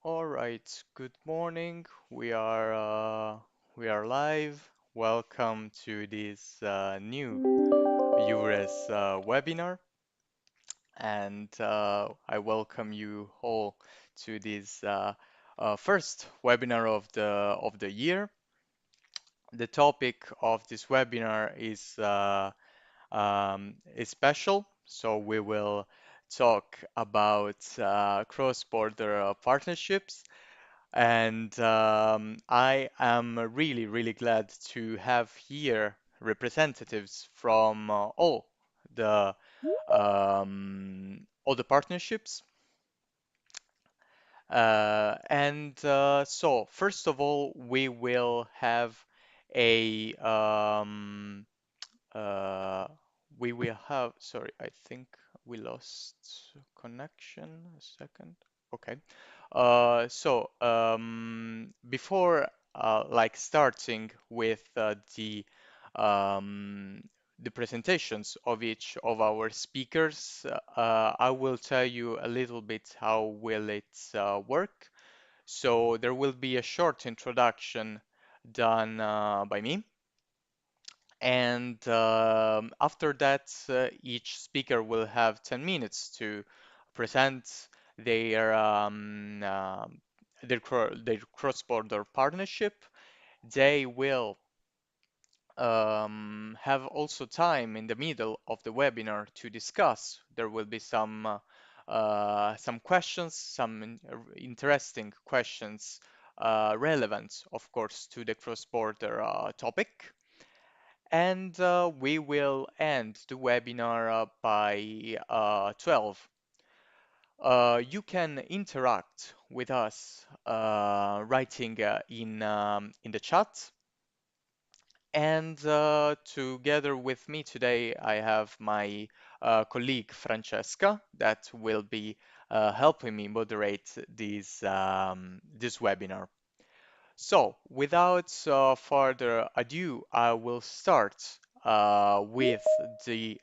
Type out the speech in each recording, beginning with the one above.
All right, good morning. We are live. Welcome to this new EURES webinar, and I welcome you all to this first webinar of the year. The topic of this webinar is special, so we will talk about cross-border partnerships. And I am really, really glad to have here representatives from all the partnerships. So first of all, we will have a uh, sorry, I think we lost connection. A second. Okay. Before like starting with um, the presentations of each of our speakers, I will tell you a little bit how will it work. So there will be a short introduction done by me. And after that, each speaker will have 10 minutes to present their their cross-border partnership. They will have also time in the middle of the webinar to discuss. There will be some questions, interesting questions relevant, of course, to the cross-border topic. And we will end the webinar by 12. You can interact with us writing in the chat. And together with me today, I have my colleague Francesca that will be helping me moderate this webinar. So, without further ado, I will start with the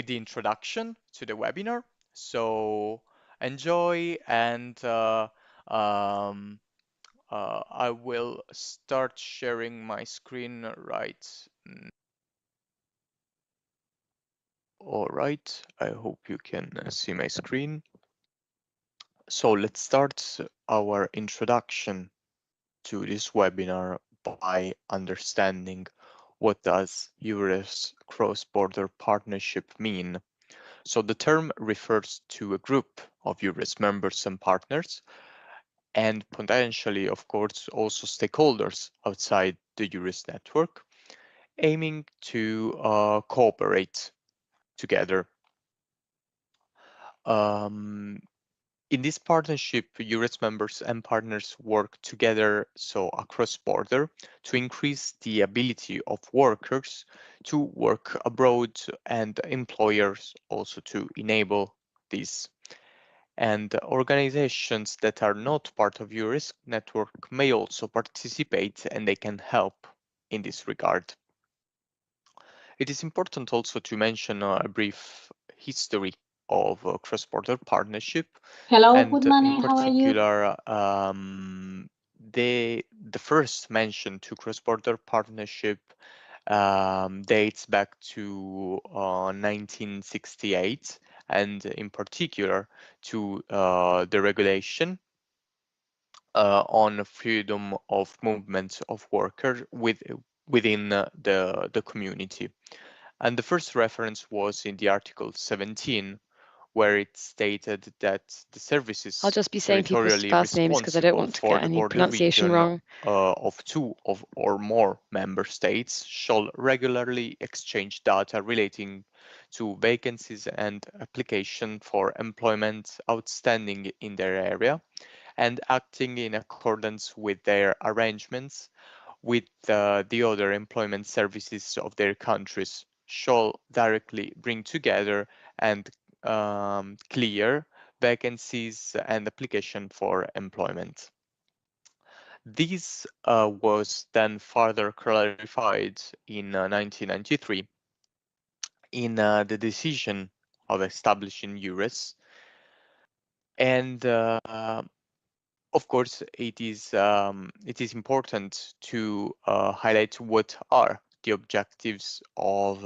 introduction to the webinar. So, enjoy, and I will start sharing my screen right. All right, I hope you can see my screen. So let's start our introduction to this webinar by understanding what does EURES cross-border partnership mean. So the term refers to a group of EURES members and partners, and potentially, of course, also stakeholders outside the EURES network, aiming to cooperate together. Um, In this partnership, EURES members and partners work together, so across border, to increase the ability of workers to work abroad and employers also to enable this. And organizations that are not part of EURES network may also participate, and they can help in this regard. It is important also to mention a brief history of cross-border partnership, Hello, and good in morning. How are you? particular, the first mention to cross-border partnership dates back to 1968, and in particular to the regulation on freedom of movement of workers within the community. And the first reference was in the Article 17, where it stated that the I'll services just be saying people's territorially first names because I don't responsible want to for get the any border pronunciation region wrong. of two or more member states shall regularly exchange data relating to vacancies and application for employment outstanding in their area, and acting in accordance with their arrangements with the other employment services of their countries, shall directly bring together and clear vacancies and application for employment. This was then further clarified in 1993 in the decision of establishing EURES, And of course, it is important to highlight what are the objectives of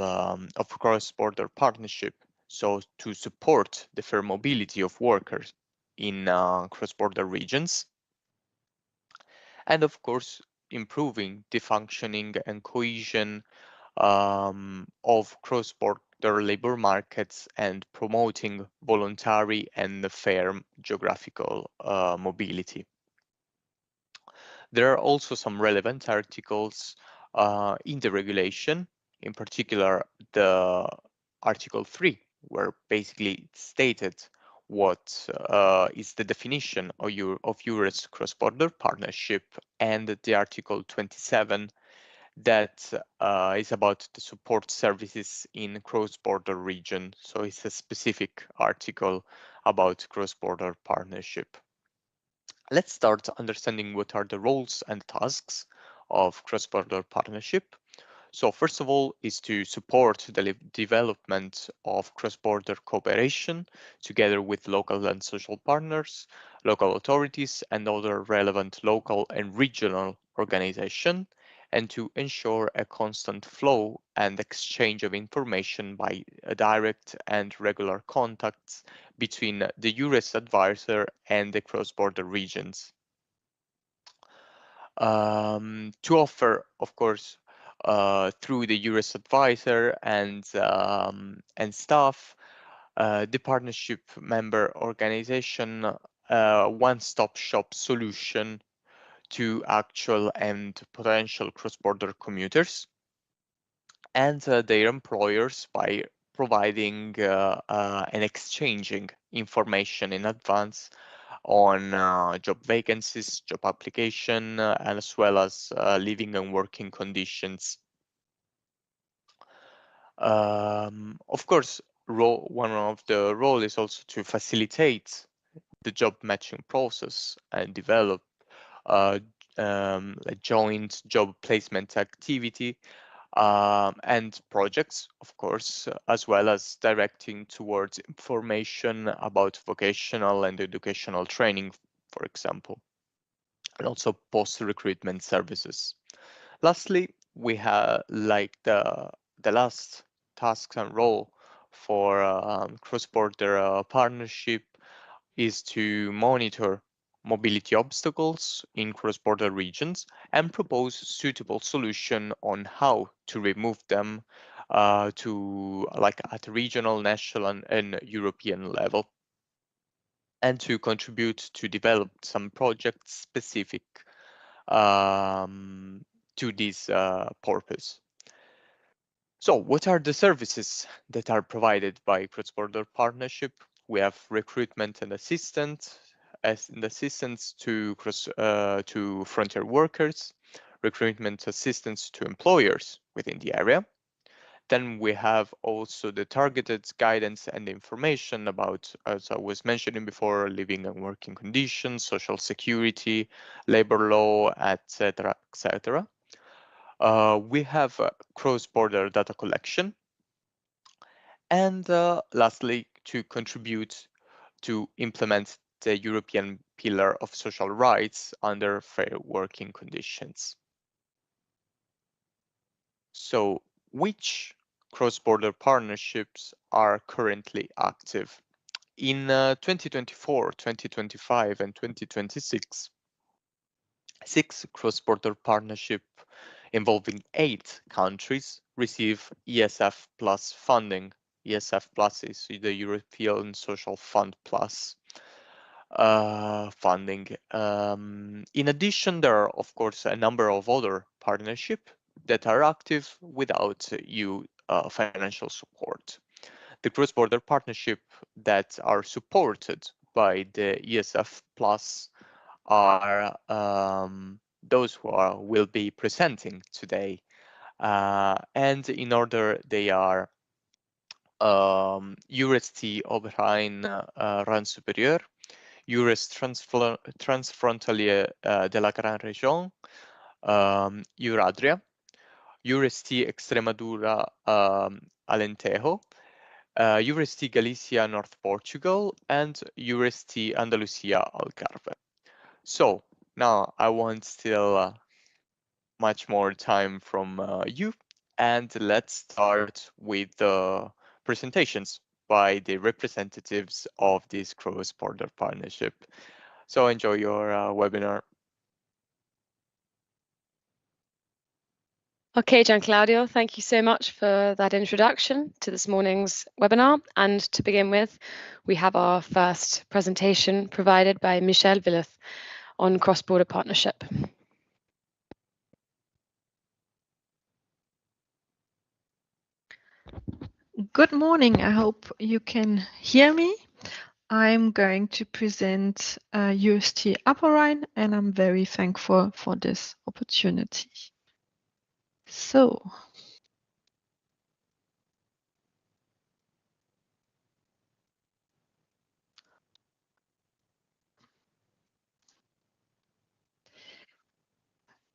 cross-border partnership. So to support the fair mobility of workers in cross-border regions, and of course, improving the functioning and cohesion of cross-border labor markets and promoting voluntary and fair geographical mobility. There are also some relevant articles in the regulation, in particular the Article 3, where basically it's stated what is the definition of EURES cross-border partnership, and the Article 27 that is about the support services in cross-border region. So it's a specific article about cross-border partnership. Let's start understanding what are the roles and tasks of cross-border partnership. So first of all is to support the development of cross-border cooperation together with local and social partners, local authorities, and other relevant local and regional organizations, and to ensure a constant flow and exchange of information by direct and regular contacts between the EURES advisor and the cross-border regions. To offer, of course, through the EURES advisor and staff, the partnership member organization, one-stop shop solution to actual and potential cross-border commuters and their employers by providing and exchanging information in advance on job vacancies, job application, and as well as living and working conditions. Of course, one of the role is also to facilitate the job matching process and develop uh, a joint job placement activity and projects, of course, as well as directing towards information about vocational and educational training, for example, and also post-recruitment services. Lastly, we have like the last tasks and role for cross-border partnership is to monitor mobility obstacles in cross-border regions and propose suitable solution on how to remove them to like at regional, national, and European level, and to contribute to develop some projects specific to this purpose. So what are the services that are provided by cross-border partnership? We have recruitment and assistance to to frontier workers, recruitment assistance to employers within the area. Then we have also the targeted guidance and information about, as I was mentioning before, living and working conditions, social security, labor law, etc., etc. We have cross-border data collection, and lastly, to contribute to implement the European Pillar of Social Rights under fair working conditions. So, which cross-border partnerships are currently active? In 2024, 2025, and 2026, 6 cross-border partnerships involving 8 countries receive ESF Plus funding. ESF Plus is the European Social Fund Plus funding. In addition, there are, of course, a number of other partnerships that are active without EU financial support. The cross-border partnership that are supported by the ESF Plus are those who will be presenting today. And in order, they are EURES-T Oberrhein, Rhin supérieur, EURES transfrontalier de la Grande Région, EURADRIA, EURES-T Extremadura-Alentejo, EURES-T Galicia-North Portugal, and EURES-T Andalucía-Algarve. So now I want still much more time from you, and let's start with the presentations by the representatives of this cross-border partnership. So enjoy your webinar. Okay, Gian Claudio, thank you so much for that introduction to this morning's webinar. And to begin with, we have our first presentation provided by Michel Villeth on cross-border partnership. Good morning. I hope you can hear me. I'm going to present EURES-T Oberrhein, and I'm very thankful for this opportunity. So,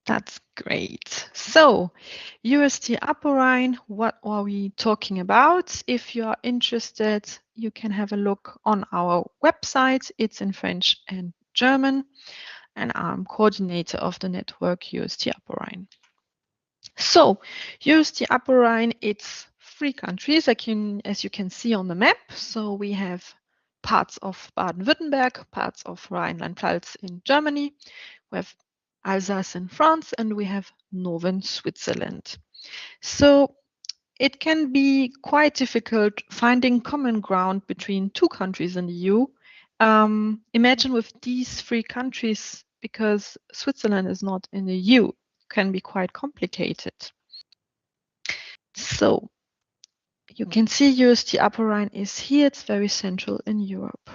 that's great. So, EURES-T Oberrhein, what are we talking about? If you are interested, you can have a look on our website. It's in French and German, and I'm coordinator of the network EURES-T Oberrhein. So, EURES-T Oberrhein, it's 3 countries, as you can see on the map. So we have parts of Baden-Württemberg, parts of Rhineland-Pfalz in Germany, we have Alsace in France, and we have northern Switzerland. So it can be quite difficult finding common ground between 2 countries in the EU. Imagine with these 3 countries, because Switzerland is not in the EU, can be quite complicated. So you can see EURES-T Oberrhein is here. It's very central in Europe.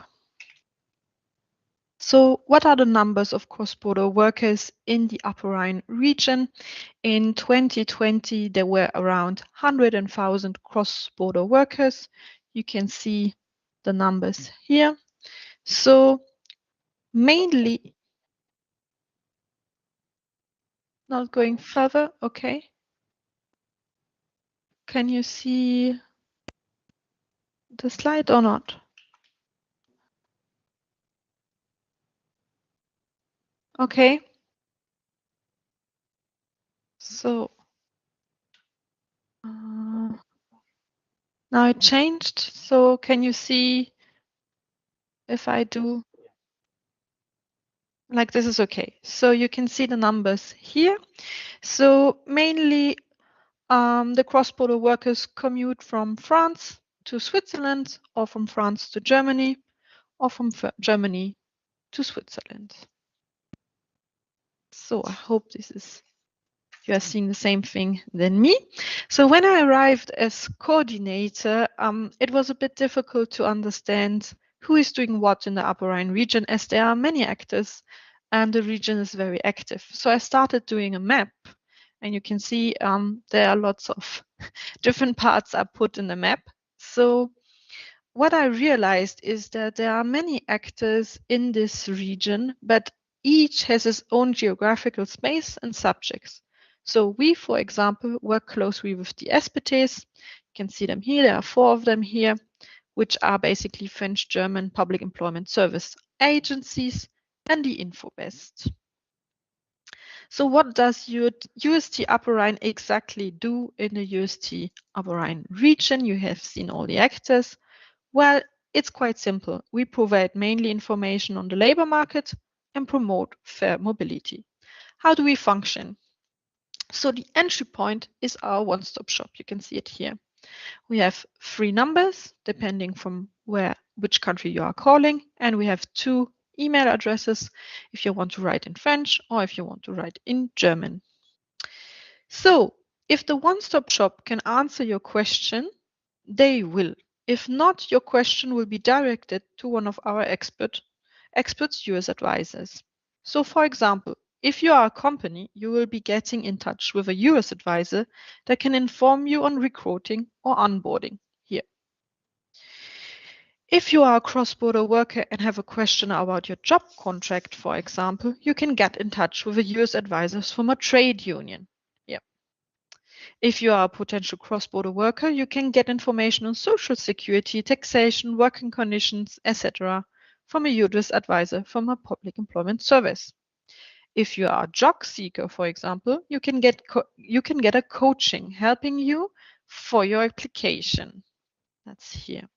So what are the numbers of cross-border workers in the Oberrhein region? In 2020, there were around 100,000 cross-border workers. You can see the numbers here. So mainly, not going further, okay. Can you see the slide or not? Okay. So now it changed. So can you see if I do like this is okay. So you can see the numbers here. So mainly the cross-border workers commute from France to Switzerland, or from France to Germany, or from Germany to Switzerland. So I hope you are seeing the same thing than me. So when I arrived as coordinator, it was a bit difficult to understand who is doing what in the Oberrhein region, as there are many actors and the region is very active. So I started doing a map, and you can see there are lots of different parts are put in the map. So what I realized is that there are many actors in this region, but each has its own geographical space and subjects. So we, for example, work closely with the SPTs. You can see them here. There are 4 of them here, which are basically French-German public employment service agencies, and the InfoBest. So what does EURES-T Oberrhein exactly do in the EURES-T Oberrhein region? You have seen all the actors. Well, it's quite simple. We provide mainly information on the labor market and promote fair mobility. How do we function? So the entry point is our one-stop shop. You can see it here. We have 3 numbers depending from which country you are calling, and we have 2 email addresses if you want to write in French or if you want to write in German. So if the one-stop shop can answer your question, they will. If not, your question will be directed to one of our experts, EURES advisors. So for example, if you are a company, you will be getting in touch with a EURES advisor that can inform you on recruiting or onboarding here. If you are a cross-border worker and have a question about your job contract, for example, you can get in touch with a EURES advisor from a trade union. Yeah. If you are a potential cross-border worker, you can get information on social security, taxation, working conditions, etc. from a EURES advisor from a public employment service. If you are a job seeker, for example, you can get a coaching helping you for your application. That's here.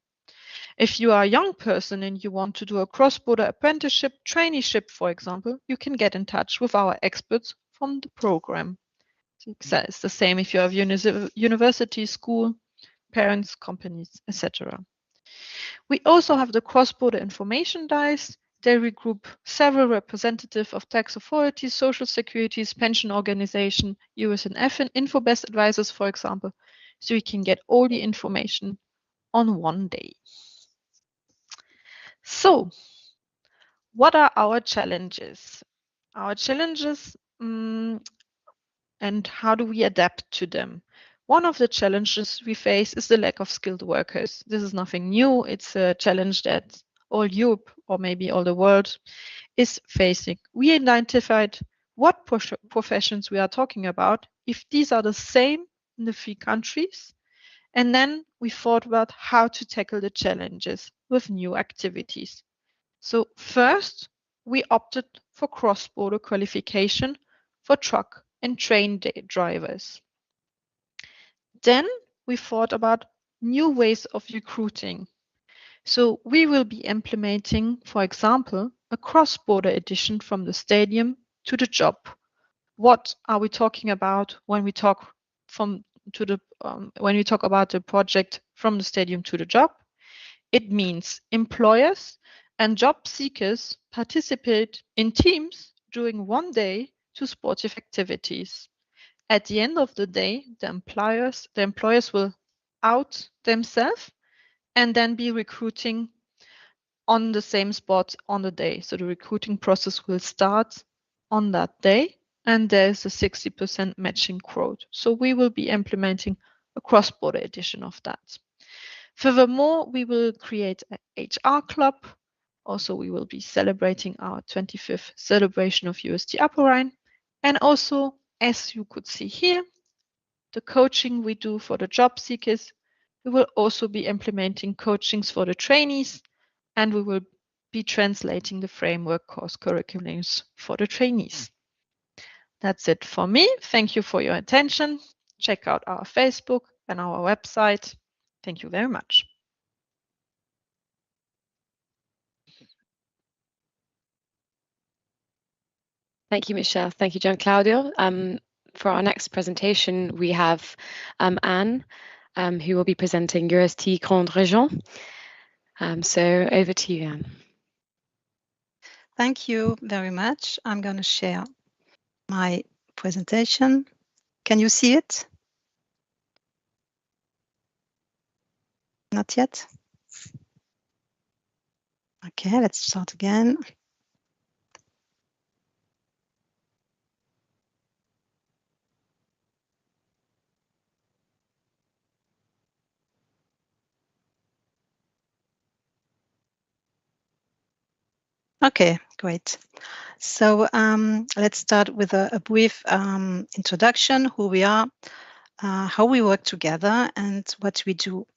If you are a young person and you want to do a cross-border apprenticeship, traineeship, for example, you can get in touch with our experts from the program. It's the same if you have university, school, parents, companies, etc. We also have the cross-border information dice. They regroup several representatives of tax authorities, social securities, pension organization, EURES and InfoBest advisors, for example, so you can get all the information on one day. So, what are our challenges? Our challenges and how do we adapt to them? One of the challenges we face is the lack of skilled workers. This is nothing new. It's a challenge that all Europe, or maybe all the world, is facing. We identified what professions we are talking about, if these are the same in the 3 countries, and then we thought about how to tackle the challenges with new activities. So first, we opted for cross-border qualification for truck and train drivers. Then we thought about new ways of recruiting. So we will be implementing, for example, a cross-border edition from the stadium to the job. What are we talking about when we talk about the project from the stadium to the job? It means employers and job seekers participate in teams during one day to sportive activities. At the end of the day, the employers will out themselves and then be recruiting on the same spot on the day. So the recruiting process will start on that day, and there's a 60% matching quote. So we will be implementing a cross-border edition of that. Furthermore, we will create an HR club. Also, we will be celebrating our 25th celebration of EURES-T Oberrhein. And also, as you could see here, the coaching we do for the job seekers, we will also be implementing coachings for the trainees, and we will be translating the framework course curriculums for the trainees. That's it for me. Thank you for your attention. Check out our Facebook and our website. Thank you very much. Thank you, Michelle. Thank you, Gian Claudio. For our next presentation, we have Anne, who will be presenting EURES-T Grande Région. So over to you, Anne. Thank you very much. I'm going to share my presentation. Can you see it? Not yet? Okay, let's start again. Okay, great. So let's start with a brief introduction, who we are, how we work together, and what we do.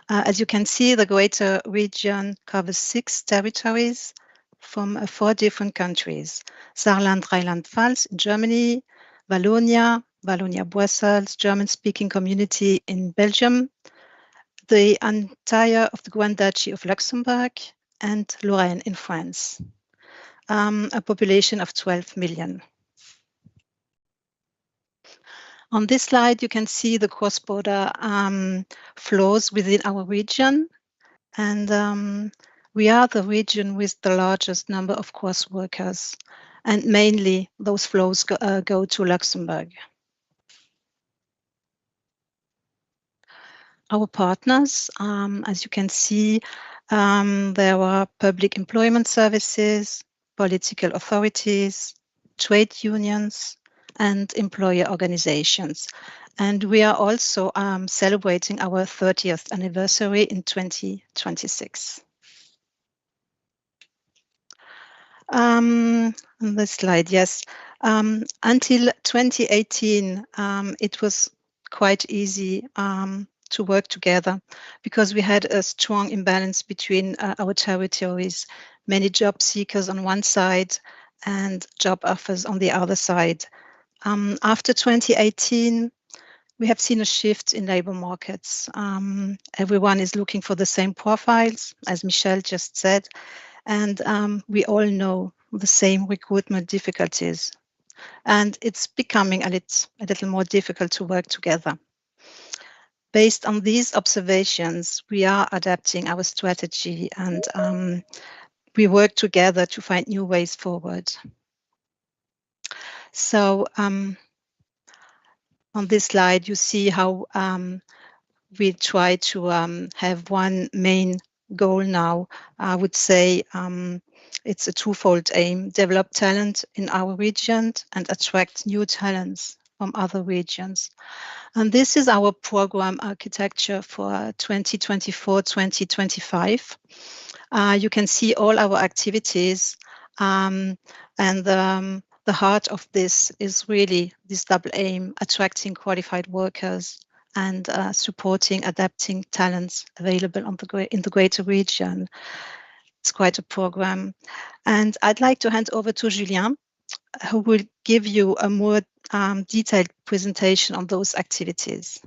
As you can see, the greater region covers 6 territories from 4 different countries: Saarland, Rheinland-Pfalz in Germany, Wallonia, Wallonia-Brussels, German-speaking community in Belgium, the entire of the Grand Duchy of Luxembourg, and Lorraine in France. A population of 12 million. On this slide, you can see the cross-border flows within our region. And we are the region with the largest number of cross workers. And mainly those flows go to Luxembourg. Our partners, as you can see, there are public employment services, political authorities, trade unions, and employer organizations. And we are also celebrating our 30th anniversary in 2026. On this slide, yes. Until 2018, it was quite easy to work together because we had a strong imbalance between our territories, many job seekers on one side and job offers on the other side. After 2018, we have seen a shift in labor markets. Everyone is looking for the same profiles, as Michelle just said, and we all know the same recruitment difficulties. And it's becoming a little more difficult to work together. Based on these observations, we are adapting our strategy and we work together to find new ways forward. So on this slide, you see how we try to have one main goal now. I would say it's a twofold aim: develop talent in our region and attract new talents from other regions. And this is our program architecture for 2024-2025. You can see all our activities, and the heart of this is really this double aim: attracting qualified workers and supporting adapting talents available in the greater region. It's quite a program. And I'd like to hand over to Julien, who will give you a more detailed presentation on those activities.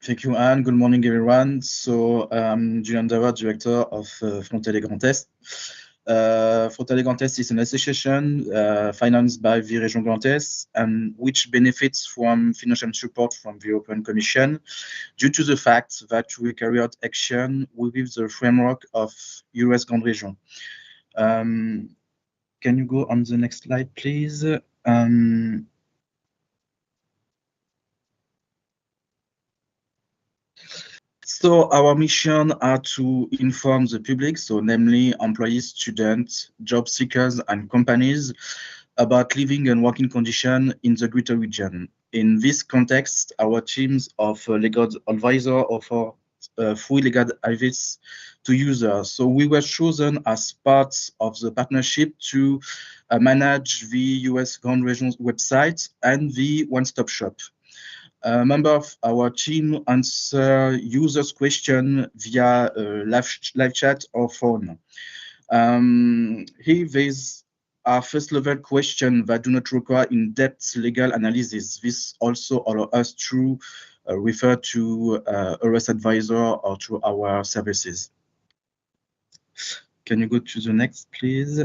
Thank you, Anne. Good morning, everyone. So I'm Julien Dawa, Director of Frontalier Grand Est. Frontalier Grand Est is an association financed by the Région Grand Est and which benefits from financial support from the European Commission due to the fact that we carry out action within the framework of EURES Grande Région. Can you go on the next slide, please? So our mission are to inform the public, so namely employees, students, job seekers, and companies about living and working conditions in the greater region. In this context, our teams of legal advisor offer free legal advice to users. So we were chosen as part of the partnership to manage the EURES Grande Région website and the one-stop shop. A member of our team answer users' question via live chat or phone. Here, these are first-level questions that do not require in-depth legal analysis. This also allows us to refer to EURES advisor or to our services. Can you go to the next, please?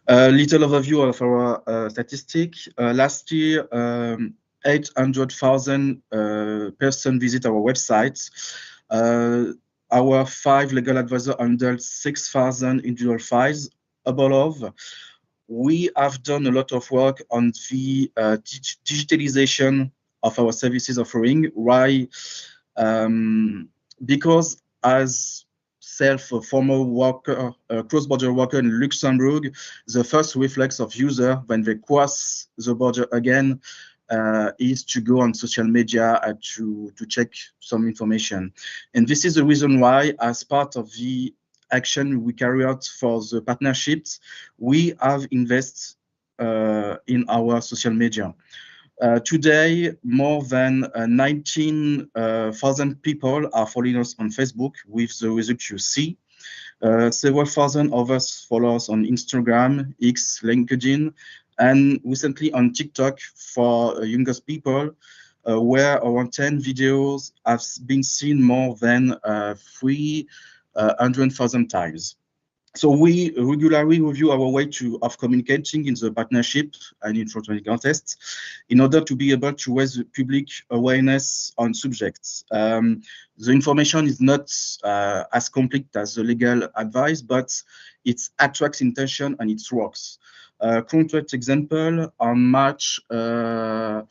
A little overview of our statistic. Last year, 800,000 persons visit our website. Our 5 legal advisors handled 6,000 individual files. Above, we have done a lot of work on the digitalization of our services offering. Why? Because as former worker, cross-border worker in Luxembourg, the first reflex of user when they cross the border again is to go on social media to check some information. And this is the reason why, as part of the action we carry out for the partnerships, we have invested in our social media. Today, more than 19,000 people are following us on Facebook with the result you see. Several thousand of us follow us on Instagram, X, LinkedIn, and recently on TikTok for youngest people, where around 10 videos have been seen more than 300,000 times. So we regularly review our way of communicating in the partnership and in Frontalier Grand Est in order to be able to raise public awareness on subjects. The information is not as complete as the legal advice, but it attracts attention and it works. Concrete example, on March 15,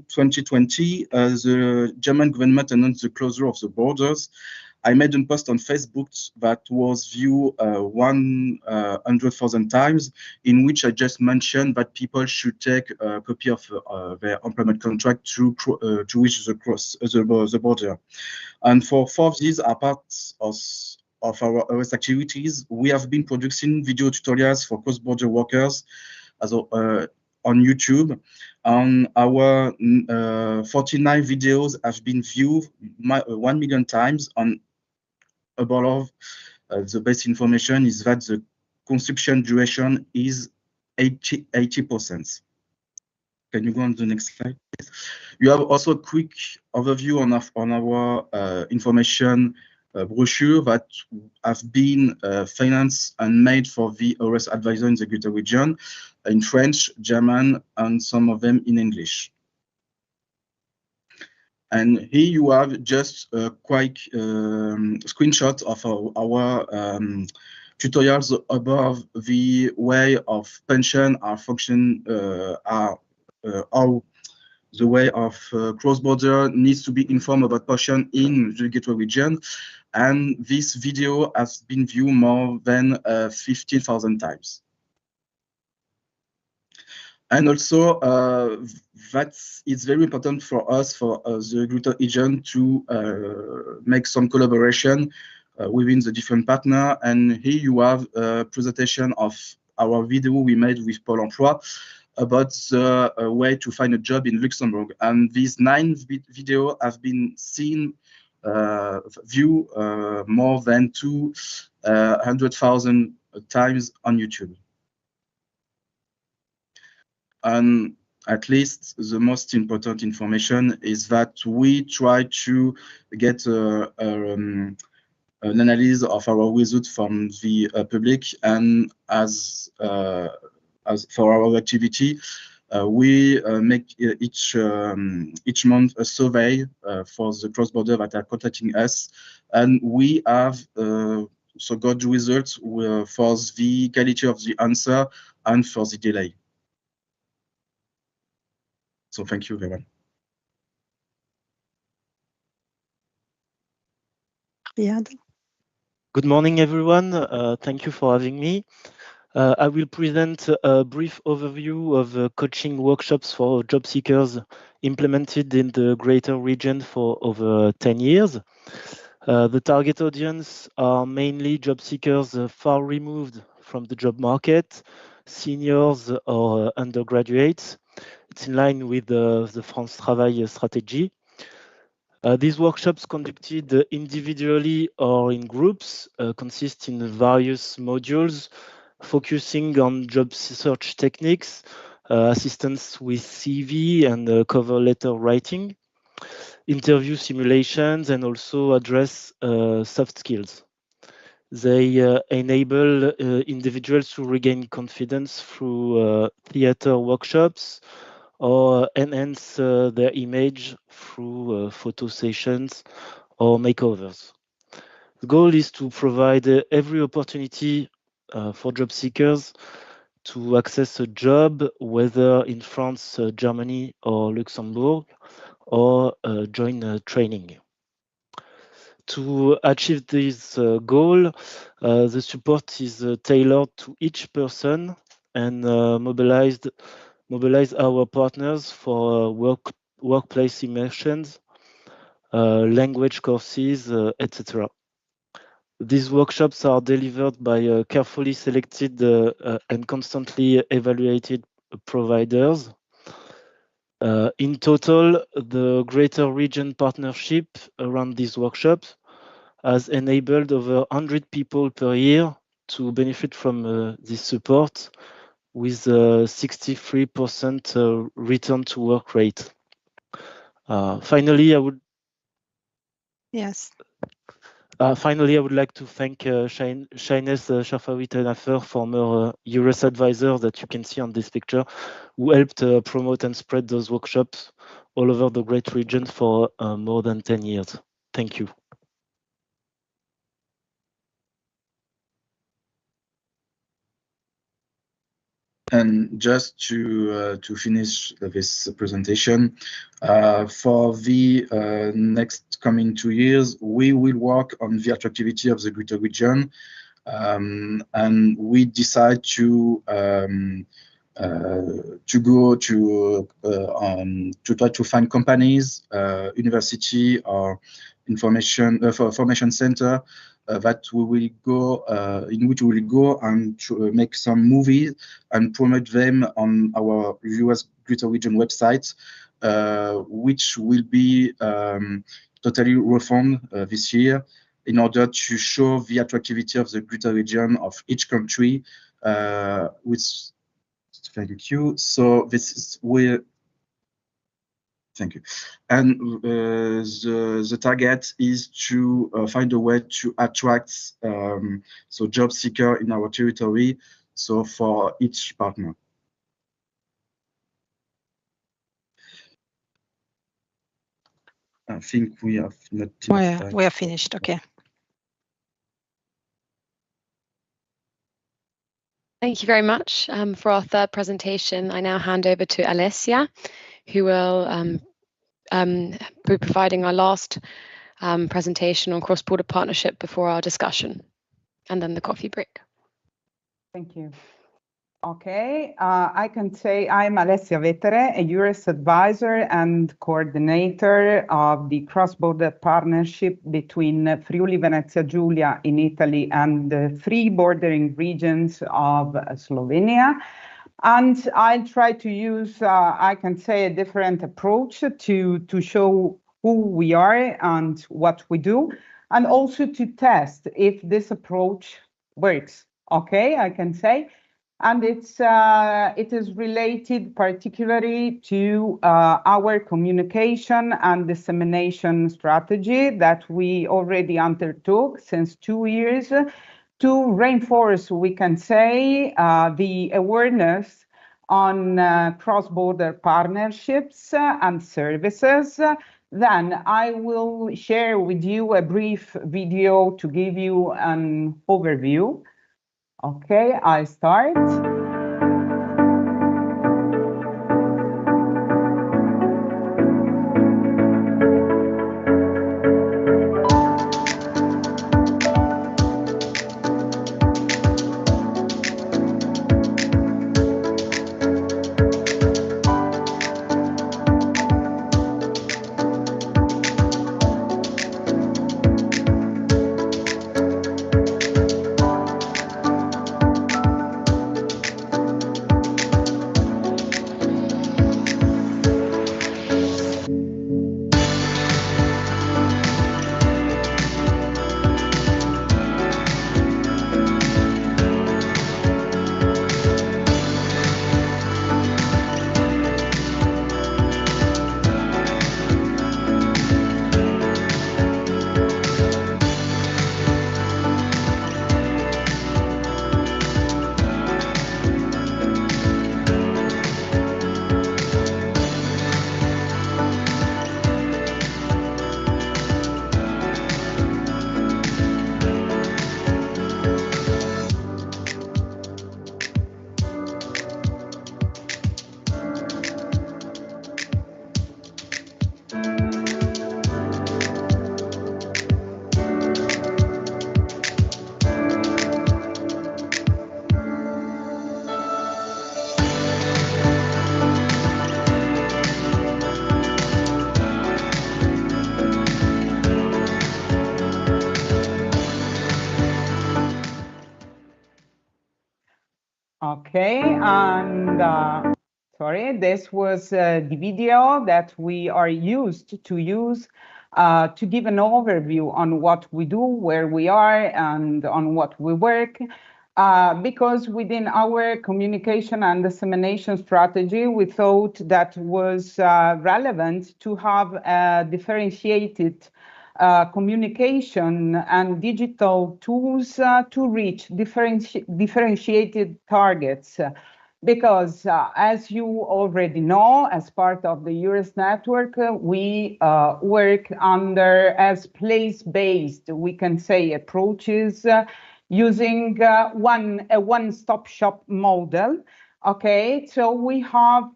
2020, the German government announced the closure of the borders. I made a post on Facebook that was viewed 100,000 times, in which I just mentioned that people should take a copy of their employment contract to reach the border. And for these are parts of our EURES activities, we have been producing video tutorials for cross-border workers, on YouTube. Our 49 videos have been viewed 1 million times. Above, the best information is that the consumption duration is 80%. Can you go on to the next slide, please? You have also a quick overview on our information brochure that have been financed and made for the EURES advisor in the Greater Region in French, German, and some of them in English. And here you have just a quick screenshot of our tutorials about the way of pension are function, how the way of cross-border needs to be informed about pension in the Greater Region. And this video has been viewed more than 15,000 times. And also, it's very important for us, for the Greater Region, to make some collaboration within the different partners. And here you have a presentation of our video we made with Pôle Emploi about the way to find a job in Luxembourg. And these 9 videos have been seen, viewed more than 200,000 times on YouTube. And at least the most important information is that we try to get an analysis of our results from the public, and as for our activity, we make each month a survey for the cross-border that are contacting us, and we have so got results for the quality of the answer and for the delay. So thank you very much. Yeah. Good morning, everyone. Thank you for having me. I will present a brief overview of coaching workshops for job seekers implemented in the Greater Region for over 10 years. The target audience are mainly job seekers far removed from the job market, seniors or undergraduates. It's in line with the France Travail strategy. These workshops conducted individually or in groups consist in various modules focusing on job search techniques, assistance with CV and cover letter writing, interview simulations, and also address soft skills. They enable individuals to regain confidence through theater workshops or enhance their image through photo sessions or makeovers. The goal is to provide every opportunity for job seekers to access a job, whether in France, Germany, or Luxembourg, or join training. To achieve this goal, the support is tailored to each person and mobilize our partners for workplace immersions, language courses, etc. These workshops are delivered by carefully selected and constantly evaluated providers. In total, the Greater Region partnership around these workshops has enabled over 100 people per year to benefit from this support, with 63% return to work rate. Finally, I would like to thank Shaines Shafawi-Tenafer, former EURES advisor that you can see on this picture, who helped promote and spread those workshops all over the Great Region for more than 10 years. Thank you. And just to finish this presentation, for the next coming 2 years, we will work on the attractivity of the Greater Region, and we decide to go to try to find companies, university, or information center that we will go in which we will go and make some movies and promote them on our EURES Greater Region website, which will be totally refunded this year in order to show the attractivity of the Greater Region of each country. Thank you. So this is where. Thank you. And the target is to find a way to attract so job seeker in our territory. So for each partner. I think we have not enough time. We are finished. Okay. Thank you very much. For our third presentation, I now hand over to Alessia, who will be providing our last presentation on cross-border partnership before our discussion, and then the coffee break. Thank you. Okay, I can say I'm Alessia Vetere, a EURES advisor and coordinator of the cross-border partnership between Friuli Venezia Giulia in Italy and the three bordering regions of Slovenia. And I'll try to use, I can say, a different approach to show who we are and what we do, and also to test if this approach works. Okay, I can say. And it is related particularly to our communication and dissemination strategy that we already undertook since 2 years to reinforce, we can say, the awareness on cross-border partnerships and services. Then I will share with you a brief video to give you an overview. Okay, I start. Okay, and sorry, this was the video that we are used to use to give an overview on what we do, where we are, and on what we work. Because within our communication and dissemination strategy, we thought that was relevant to have a differentiated communication and digital tools to reach differentiated targets. Because as you already know, as part of the EURES network, we work under as place-based, we can say, approaches using a one-stop shop model. Okay, so we have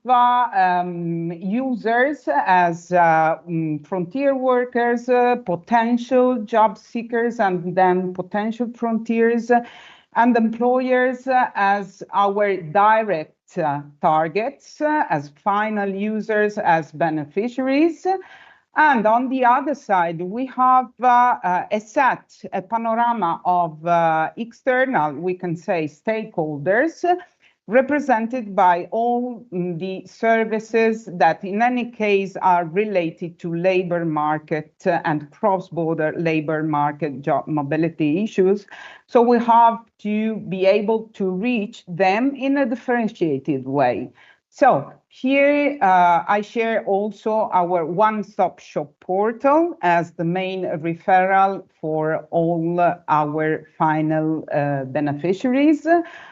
users as frontier workers, potential job seekers, and then potential frontiers, and employers as our direct targets, as final users, as beneficiaries. And on the other side, we have a panorama of external, we can say, stakeholders, represented by all the services that in any case are related to labor market and cross-border labor market job mobility issues. So we have to be able to reach them in a differentiated way. So here I share also our one-stop shop portal as the main referral for all our final beneficiaries.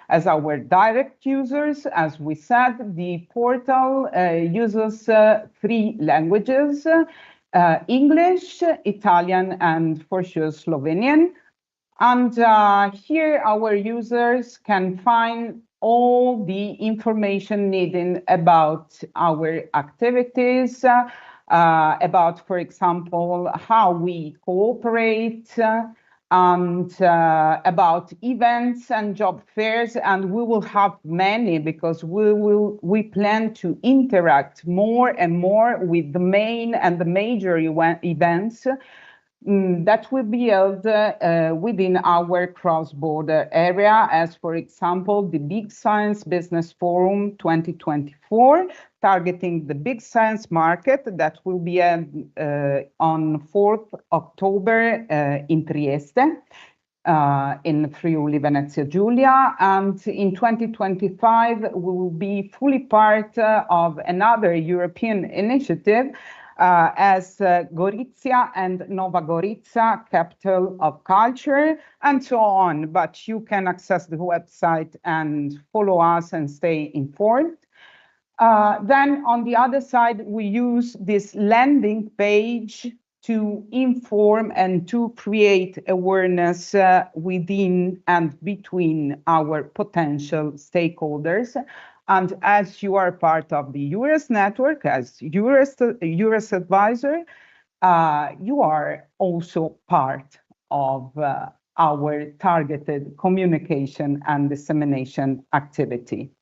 As our direct users, as we said, the portal uses 3 languages, English, Italian, and for sure Slovenian. And here our users can find all the information needed about our activities, about, for example, how we cooperate, and about events and job fairs. And we will have many because we plan to interact more and more with the main and the major events that will be held within our cross-border area, as for example, the Big Science Business Forum 2024, targeting the big science market that will be held on 4th October in Trieste, in Friuli Venezia Giulia. And in 2025, we will be fully part of another European initiative as Gorizia and Nova Gorica, capital of culture, and so on. But you can access the website and follow us and stay informed. Then on the other side, we use this landing page to inform and to create awareness within and between our potential stakeholders. And as you are part of the EURES network, as EURES advisor, you are also part of our targeted communication and dissemination activity.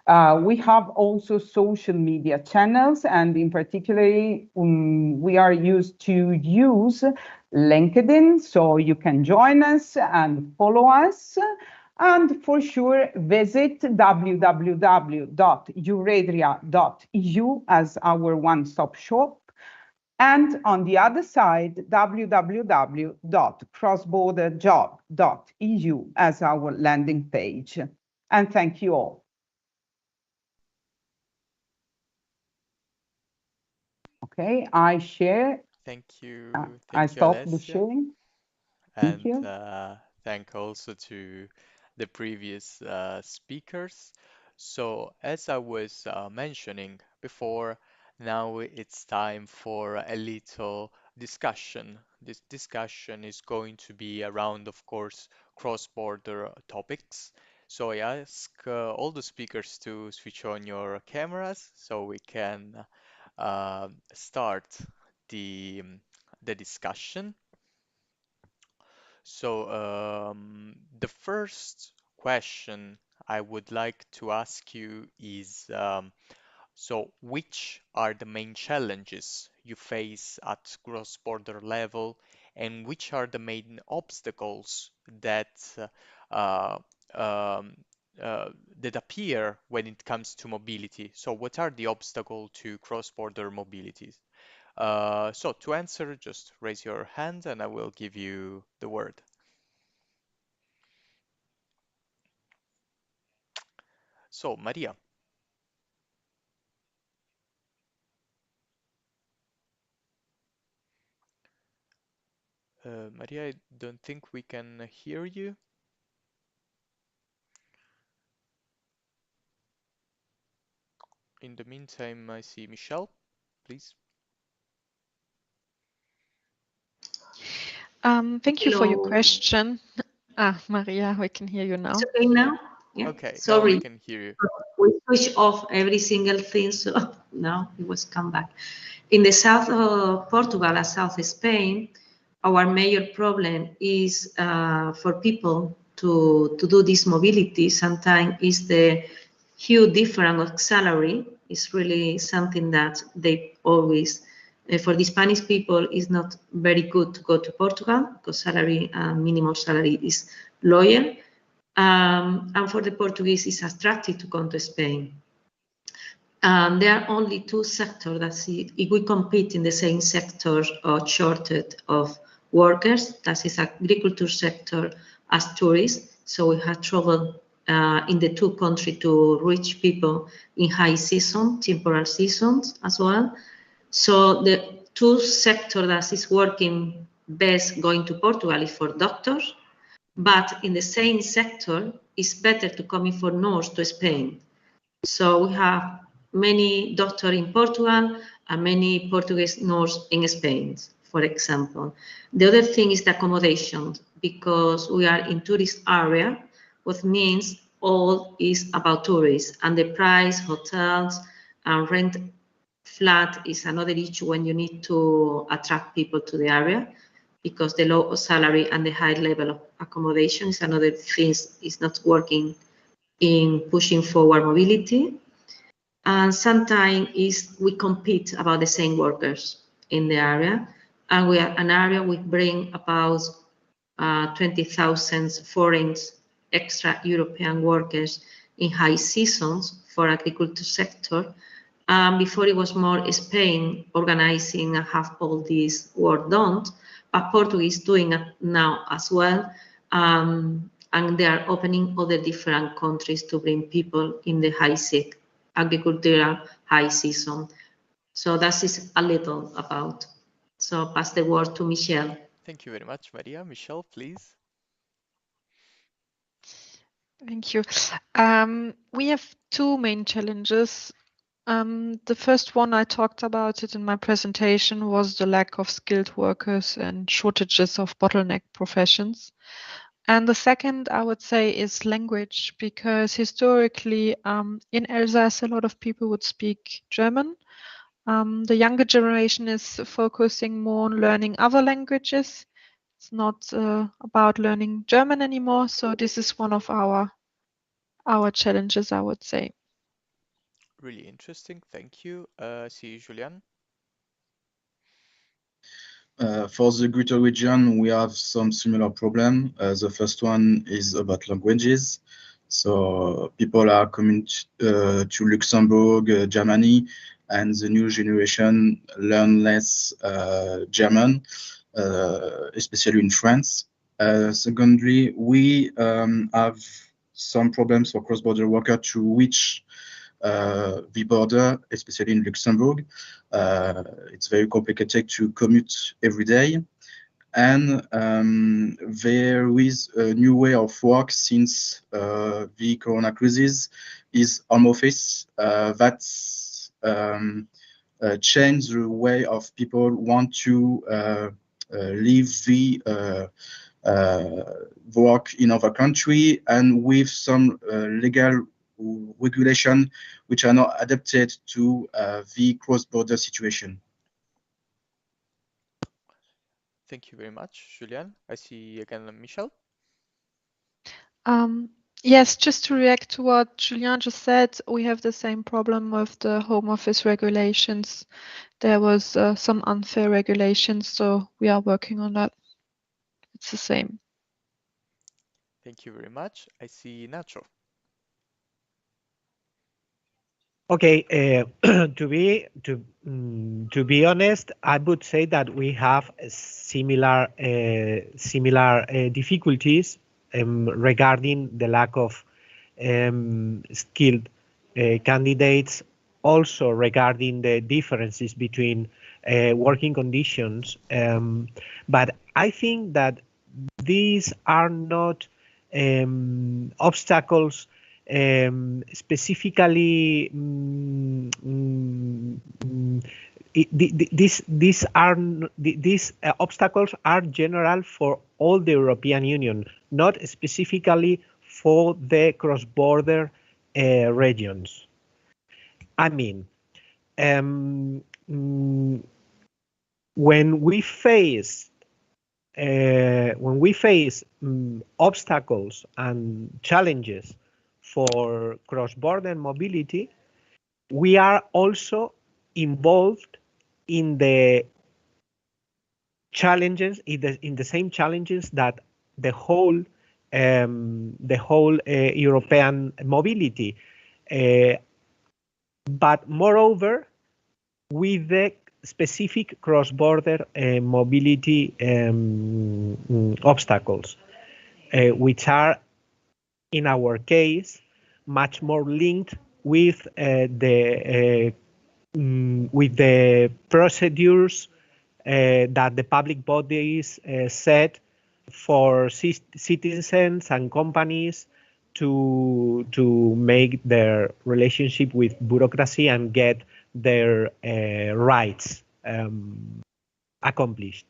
We have also social media channels, and in particular, we are used to use LinkedIn, so you can join us and follow us. And for sure, visit www.euradria.eu as our one-stop shop. And on the other side, www.crossborderjob.eu as our landing page. And thank you all. Okay, I share. Thank you. I stop the sharing. Thank you. Thank also to the previous speakers. So as I was mentioning before, now it's time for a little discussion. This discussion is going to be around, of course, cross-border topics. So I ask all the speakers to switch on your cameras so we can start the discussion. So the first question I would like to ask you is, so which are the main challenges you face at cross-border level, and which are the main obstacles that that appear when it comes to mobility? So what are the obstacles to cross-border mobility? So to answer, just raise your hand and I will give you the word. So, Maria. Maria, I don't think we can hear you. In the meantime, I see Michelle, please. Thank you for your question. Maria, we can hear you now. It's okay now? Yeah. Okay, Sorry. now we can hear you. We switch off every single thing, so now it was come back. In the south of Portugal and south of Spain, our major problem is for people to do this mobility. Sometimes is the huge difference of salary. It's really something that they always For the Spanish people, it's not very good to go to Portugal because salary, minimum salary is lower. And for the Portuguese, it's attractive to come to Spain. There are only two sectors that if we compete in the same sector or shortage of workers, that is agriculture sector as tourists. So we have trouble in the two countries to reach people in high season, temporal seasons as well. So the two sectors that is working best going to Portugal is for doctors, but in the same sector, it's better to come in for nurse to Spain. So we have many doctors in Portugal and many Portuguese nurses in Spain, for example. The other thing is the accommodation, because we are in tourist area, which means all is about tourists, and the price, hotels, and rent flat is another issue when you need to attract people to the area, because the low salary and the high level of accommodation is another thing is not working in pushing forward mobility. And sometimes we compete about the same workers in the area, and we are an area we bring about 20,000 foreign extra European workers in high seasons for agriculture sector. Before it was more Spain organizing and have all this work done, but Portugal is doing it now as well. And they are opening other different countries to bring people in the agricultural high season. So that is a little about. So pass the word to Michelle. Thank you very much, Maria. Michelle, please. Thank you. We have two main challenges. The first one, I talked about it in my presentation, was the lack of skilled workers and shortages of bottleneck professions. And the second, I would say, is language, because historically in Alsace, a lot of people would speak German. The younger generation is focusing more on learning other languages. It's not about learning German anymore. So this is one of our challenges, I would say. Really interesting. Thank you. See you, Julian. For the greater region, we have some similar problem. The first one is about languages. So people are coming to Luxembourg, Germany, and the new generation learn less German, especially in France. Secondly, we have some problems for cross-border workers to reach the border, especially in Luxembourg. It's very complicated to commute every day. And there is a new way of work since the corona crisis is home office. That's changed the way of people want to leave the work in other country, and with some legal regulation which are not adapted to the cross-border situation. Thank you very much, Julian. I see again Michelle. Yes, just to react to what Julian just said, we have the same problem with the home office regulations. There was some unfair regulations, so we are working on that. It's the same. Thank you very much. I see Nacho. Okay, to be honest, I would say that we have similar difficulties regarding the lack of skilled candidates, also regarding the differences between working conditions. But I think that these are not obstacles specifically. These obstacles are general for all the European Union, not specifically for the cross-border regions. I mean, when we face obstacles and challenges for cross-border mobility, we are also involved in the challenges, in the same challenges that the whole European mobility, but moreover with the specific cross-border mobility obstacles, which are, in our case, much more linked with the procedures that the public bodies set for citizens and companies to make their relationship with bureaucracy and get their rights accomplished.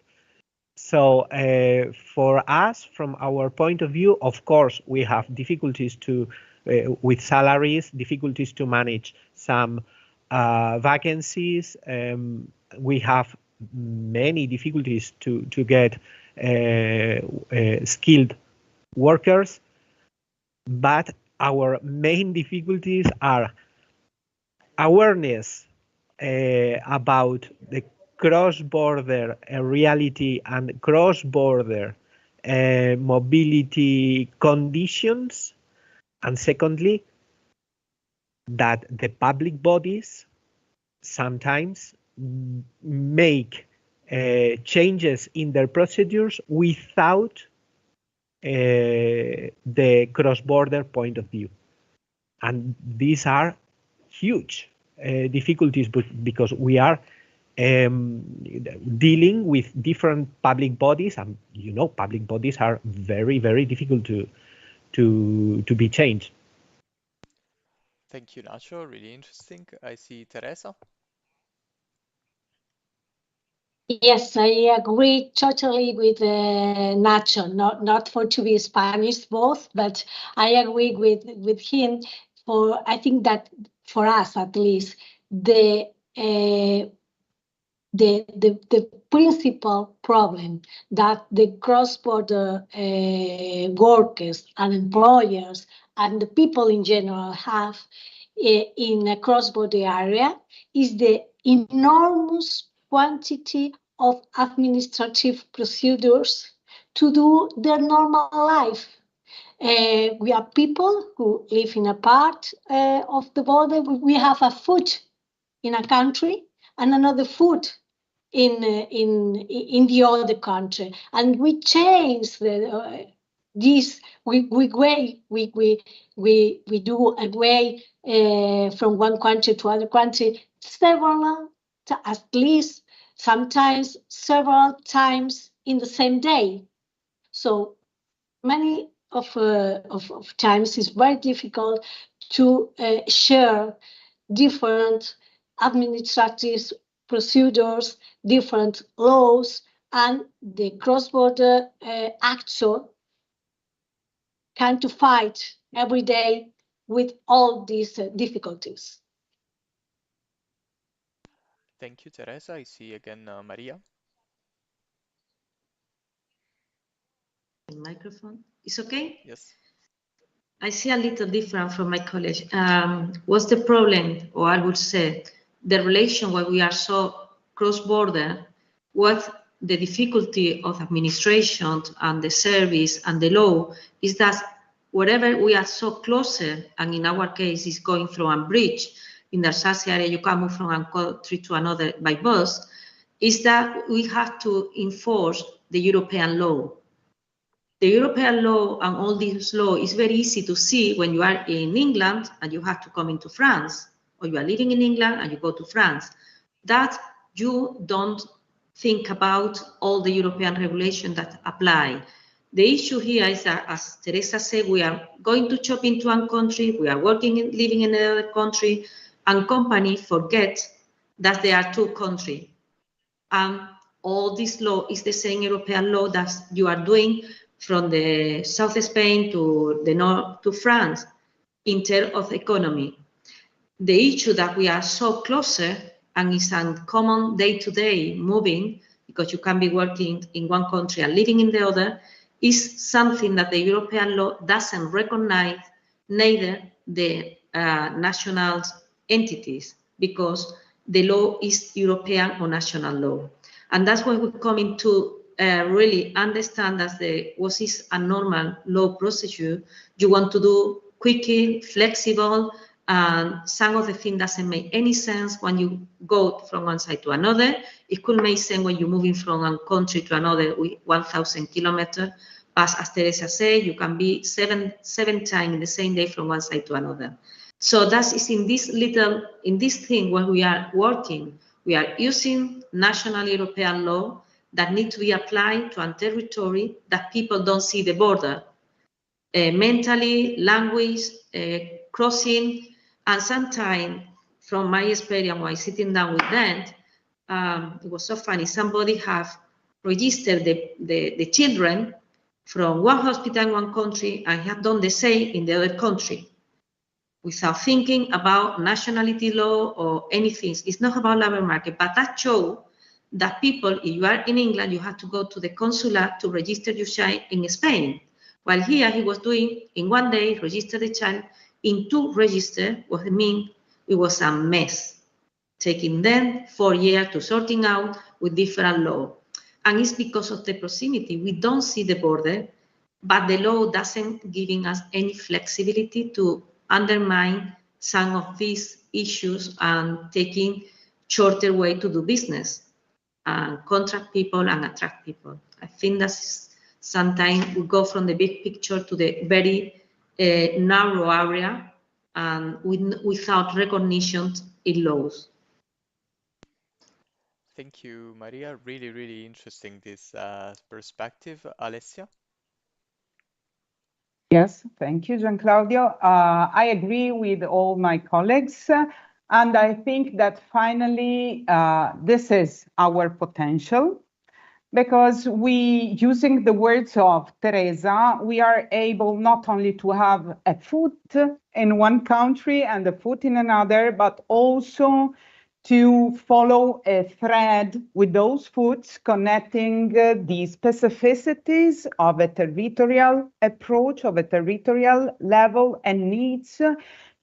So for us, from our point of view, of course, we have difficulties with salaries, difficulties to manage some vacancies. We have many difficulties to get skilled workers, but our main difficulties are awareness about the cross-border reality and cross-border mobility conditions, and secondly, that the public bodies sometimes make changes in their procedures without the cross-border point of view. And these are huge difficulties, because we are dealing with different public bodies, and you know, public bodies are very, very difficult to be changed. Thank you, Nacho. Really interesting. I see Teresa. Yes, I agree totally with Nacho. Not for to be Spanish both, but I agree with him. I think that for us at least, the principal problem that the cross-border workers and employers and the people in general have in a cross-border area is the enormous quantity of administrative procedures to do their normal life. We are people who live in a part of the border. We have a foot in a country and another foot in the other country, and we change this. We do away from one country to other country at least sometimes several times in the same day. So many of times it's very difficult to share different administrative procedures, different laws, and the cross-border actor can to fight every day with all these difficulties. Thank you, Teresa. I see again Maria. Microphone. It's okay? Yes. I see a little different from my colleague. What's the problem, or I would say, the relation where we are so cross-border, what the difficulty of administration and the service and the law is that wherever we are so closer, and in our case is going through a bridge, in the Alsace area you can move from one country to another by bus, is that we have to enforce the European law. The European law and all this law is very easy to see when you are in England and you have to come into France, or you are living in England and you go to France, that you don't think about all the European regulations that apply. The issue here is that, as Teresa said, we are going to shop into one country, we are working and living in another country, and companies forget that there are two countries. And all this law is the same European law that you are doing from the South Spain to the north to France in terms of economy. The issue that we are so closer and it's a common day-to-day moving, because you can be working in one country and living in the other, is something that the European law doesn't recognize, neither the national entities, because the law is European or national law. And that's why we're coming to really understand that what is a normal law procedure you want to do quickly, flexible, and some of the things doesn't make any sense when you go from one side to another. It could make sense when you're moving from one country to another with 1,000 kilometers. But as Teresa said, you can be seven times in the same day from one side to another. So that is in this thing where we are working. We are using national European law that need to be applied to a territory that people don't see the border. Mentally, language, crossing, and sometimes, from my experience while sitting down with them, it was so funny. Somebody have registered the children from one hospital in one country and have done the same in the other country without thinking about nationality law or anything. It's not about labor market, but that shows that people, if you are in England, you have to go to the consulate to register your child in Spain. While here he was doing, in one day, register the child, in 2 registers, what it means, it was a mess, taking them 4 years to sorting out with different law. And it's because of the proximity. We don't see the border, but the law doesn't giving us any flexibility to undermine some of these issues and taking shorter way to do business and contract people and attract people. I think that's sometimes we go from the big picture to the very narrow area and without recognition in laws. Thank you, Maria. Really, really interesting, this perspective. Alessia? Yes, thank you, Gian Claudio. I agree with all my colleagues, and I think that finally this is our potential, because using the words of Teresa, we are able not only to have a foot in one country and a foot in another, but also to follow a thread with those foots connecting the specificities of a territorial approach, of a territorial level and needs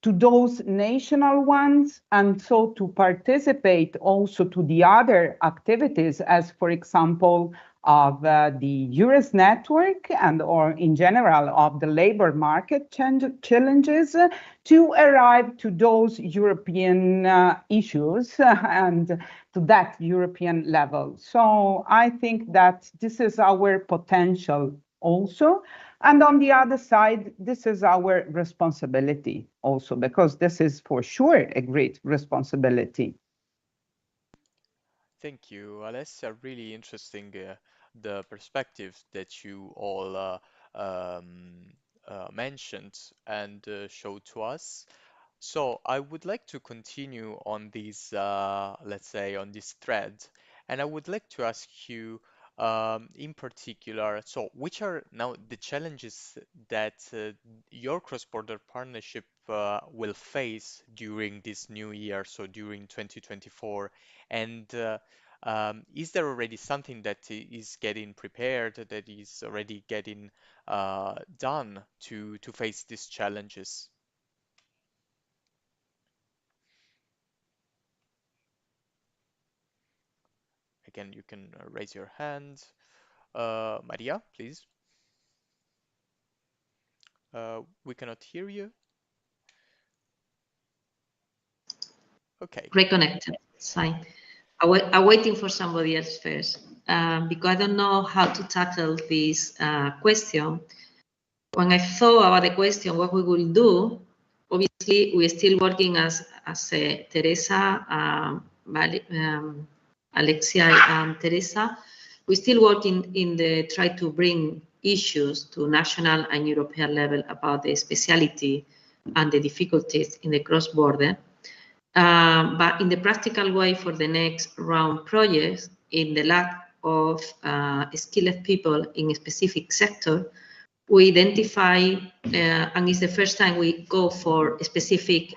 to those national ones, and so to participate also to the other activities, as for example, of the EURES network and or in general of the labor market challenges to arrive to those European issues and to that European level. So I think that this is our potential also. And on the other side, this is our responsibility also, because this is for sure a great responsibility. Thank you, Alessia. Really interesting, the perspective that you all mentioned and showed to us. So I would like to continue on this, let's say, on this thread, and I would like to ask you in particular, so which are now the challenges that your cross-border partnership will face during this new year, so during 2024, and is there already something that is getting prepared, that is already getting done to face these challenges? Again, you can raise your hand. Maria, please. We cannot hear you. Okay. Reconnected. It's fine. I'm waiting for somebody else first because I don't know how to tackle this question. When I thought about the question, what we will do, obviously we're still working as Teresa, Alexia, and Teresa. We're still working in the try to bring issues to national and European level about the speciality and the difficulties in the cross-border. But in the practical way for the next round projects, in the lack of skilled people in a specific sector, we identify, and it's the first time we go for specific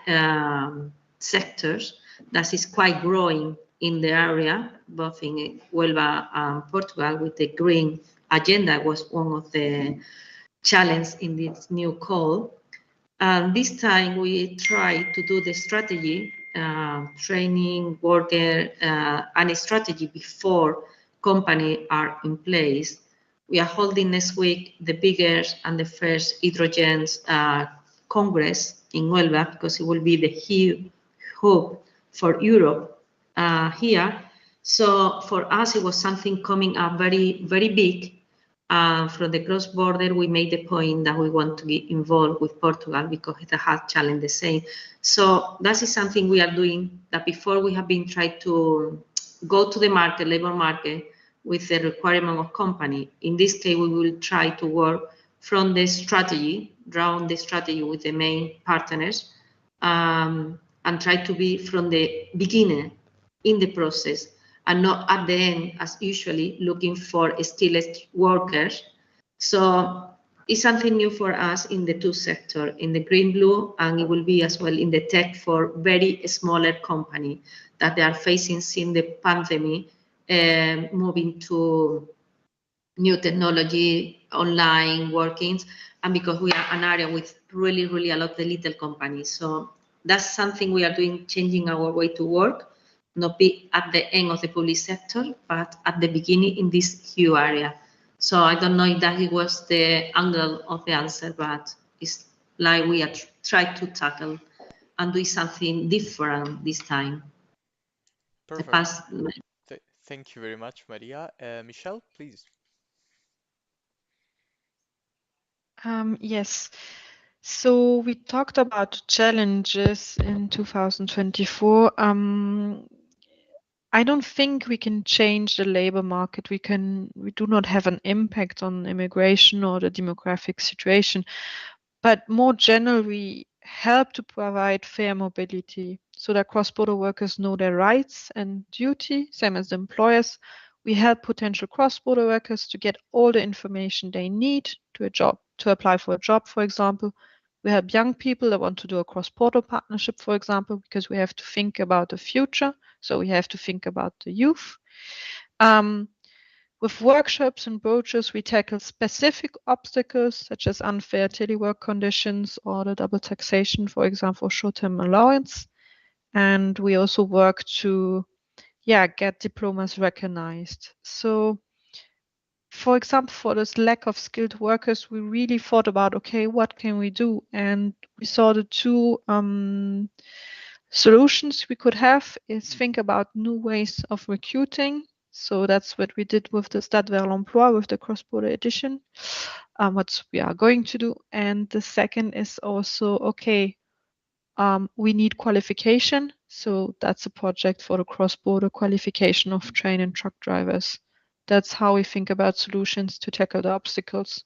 sectors that is quite growing in the area, both in Huelva and Portugal, with the green agenda was one of the challenges in this new call. And this time we try to do the strategy training, worker, and a strategy before company are in place. We are holding next week the biggest and the first hydrogen Congress in Huelva, because it will be the hub for Europe here. So for us, it was something coming up very, very big. From the cross-border, we made the point that we want to get involved with Portugal because it has challenged the same. So that is something we are doing that before we have been trying to go to the market, labor market, with the requirement of company. In this case, we will try to work from the strategy, draw the strategy with the main partners, and try to be from the beginning in the process and not at the end, as usually, looking for skilled workers. So it's something new for us in the two sectors, in the green-blue, and it will be as well in the tech for very smaller company that they are facing since the pandemic, moving to new technology, online workings, and because we are an area with really, really a lot of the little companies. So that's something we are doing, changing our way to work, not be at the end of the public sector, but at the beginning in this huge area. So I don't know if that was the angle of the answer, but it's like we are trying to tackle and do something different this time. Perfect. Thank you very much, Maria. Michelle, please. Yes. So we talked about challenges in 2024. I don't think we can change the labor market. We do not have an impact on immigration or the demographic situation, but more generally, we help to provide fair mobility so that cross-border workers know their rights and duty, same as the employers. We help potential cross-border workers to get all the information they need to apply for a job, for example. We help young people that want to do a cross-border partnership, for example, because we have to think about the future. So we have to think about the youth. With workshops and brochures, we tackle specific obstacles such as unfair telework conditions or the double taxation, for example, short-term allowance. And we also work to get diplomas recognized. So for example, for this lack of skilled workers, we really thought about, okay, what can we do? And we saw the two solutions we could have is think about new ways of recruiting. So that's what we did with the Stade vers l'Emploi, with the cross-border edition, what we are going to do. And the second is also, okay, we need qualification. So that's a project for the cross-border qualification of train and truck drivers. That's how we think about solutions to tackle the obstacles.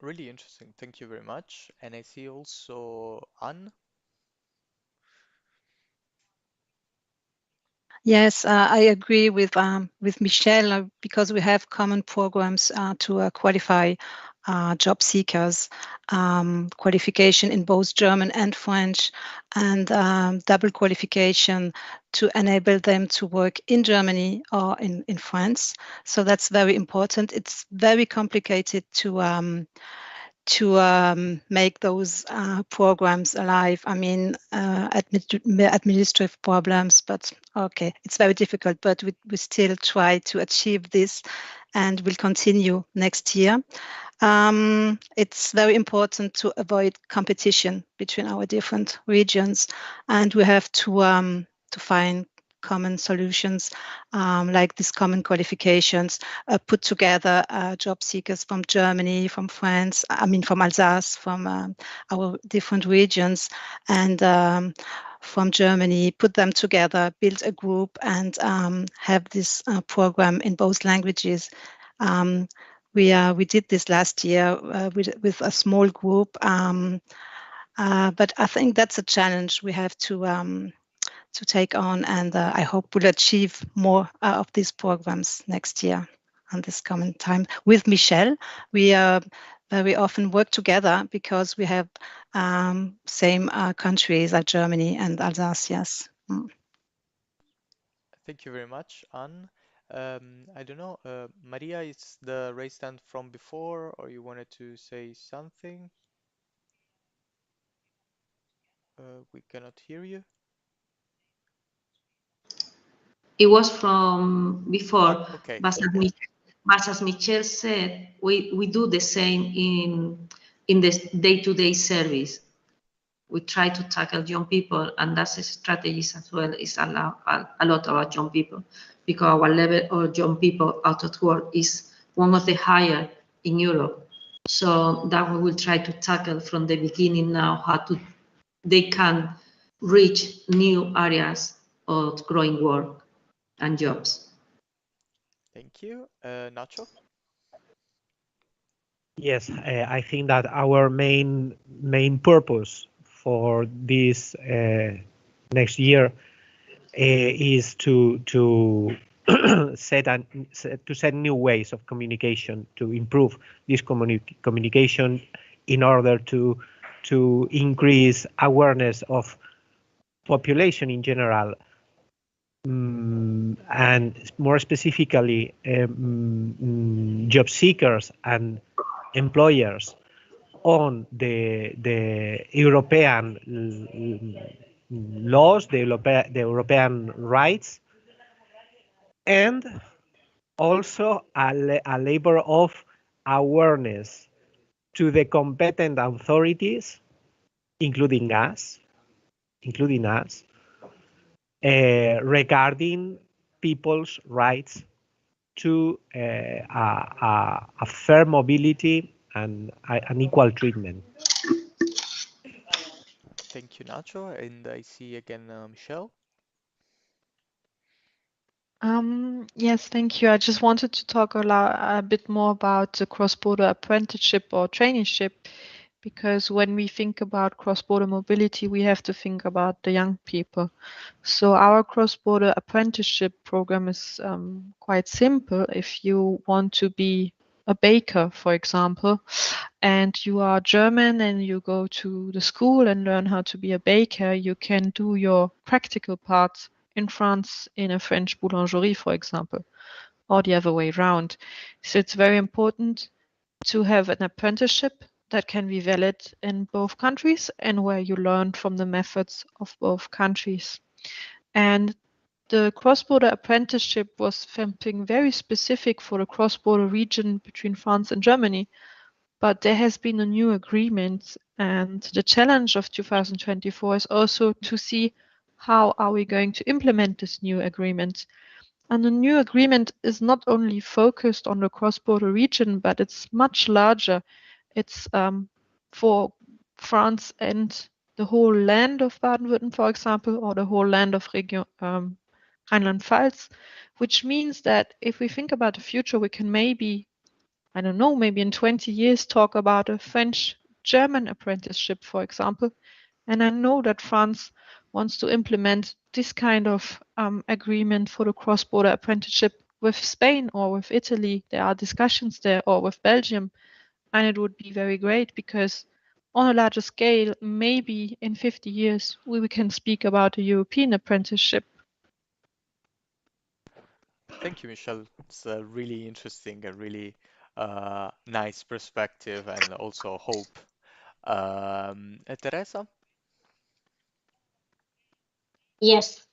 Really interesting. Thank you very much. And I see also Anne. Yes, I agree with Michelle because we have common programs to qualify job seekers, qualification in both German and French, and double qualification to enable them to work in Germany or in France. So that's very important. It's very complicated to make those programs alive. I mean, administrative problems, but okay, it's very difficult, but we still try to achieve this and will continue next year. It's very important to avoid competition between our different regions, and we have to find common solutions like these common qualifications, put together job seekers from Germany, from France, from Alsace, from our different regions, and from Germany, put them together, build a group, and have this program in both languages. We did this last year with a small group, but I think that's a challenge we have to take on, and I hope we'll achieve more of these programs next year and this coming time. With Michelle, we very often work together because we have same countries like Germany and Alsace. Yes. Thank you very much, Anne. I don't know, Maria, is the raised hand from before, or you wanted to say something? We cannot hear you. It was from before, Okay. but as Michelle said, we do the same in the day-to-day service. We try to tackle young people, and that's a strategy as well. It's a lot about young people, because our level of young people out of work is one of the higher in Europe. So that we will try to tackle from the beginning now, how they can reach new areas of growing work and jobs. Thank you. Nacho? Yes, I think that our main purpose for this next year is to set new ways of communication, to improve this communication in order to increase awareness of population in general, and more specifically job seekers and employers on the European laws, the European rights, and also a labor of awareness to the competent authorities, including us, regarding people's rights to a fair mobility and an equal treatment. Thank you, Nacho. And I see again Michelle. Yes, thank you. I just wanted to talk a bit more about the cross-border apprenticeship or traineeship, because when we think about cross-border mobility, we have to think about the young people. So our cross-border apprenticeship program is quite simple. If you want to be a baker, for example, and you are German and you go to the school and learn how to be a baker, you can do your practical part in France in a French boulangerie, for example, or the other way around. So it's very important to have an apprenticeship that can be valid in both countries and where you learn from the methods of both countries. And the cross-border apprenticeship was something very specific for the cross-border region between France and Germany. But there has been a new agreement, and the challenge of 2024 is also to see how are we going to implement this new agreement. And the new agreement is not only focused on the cross-border region, but it's much larger. It's for France and the whole land of Baden-Württemberg, for example, or the whole land of Region Rhineland-Pfalz, which means that if we think about the future, we can maybe, I don't know, maybe in 20 years talk about a French-German apprenticeship, for example. And I know that France wants to implement this kind of agreement for the cross-border apprenticeship with Spain or with Italy. There are discussions there, or with Belgium. And it would be very great because on a larger scale, maybe in 50 years, we can speak about a European apprenticeship. Thank you, Michelle. It's a really interesting, a really nice perspective and also hope. Teresa? Yes.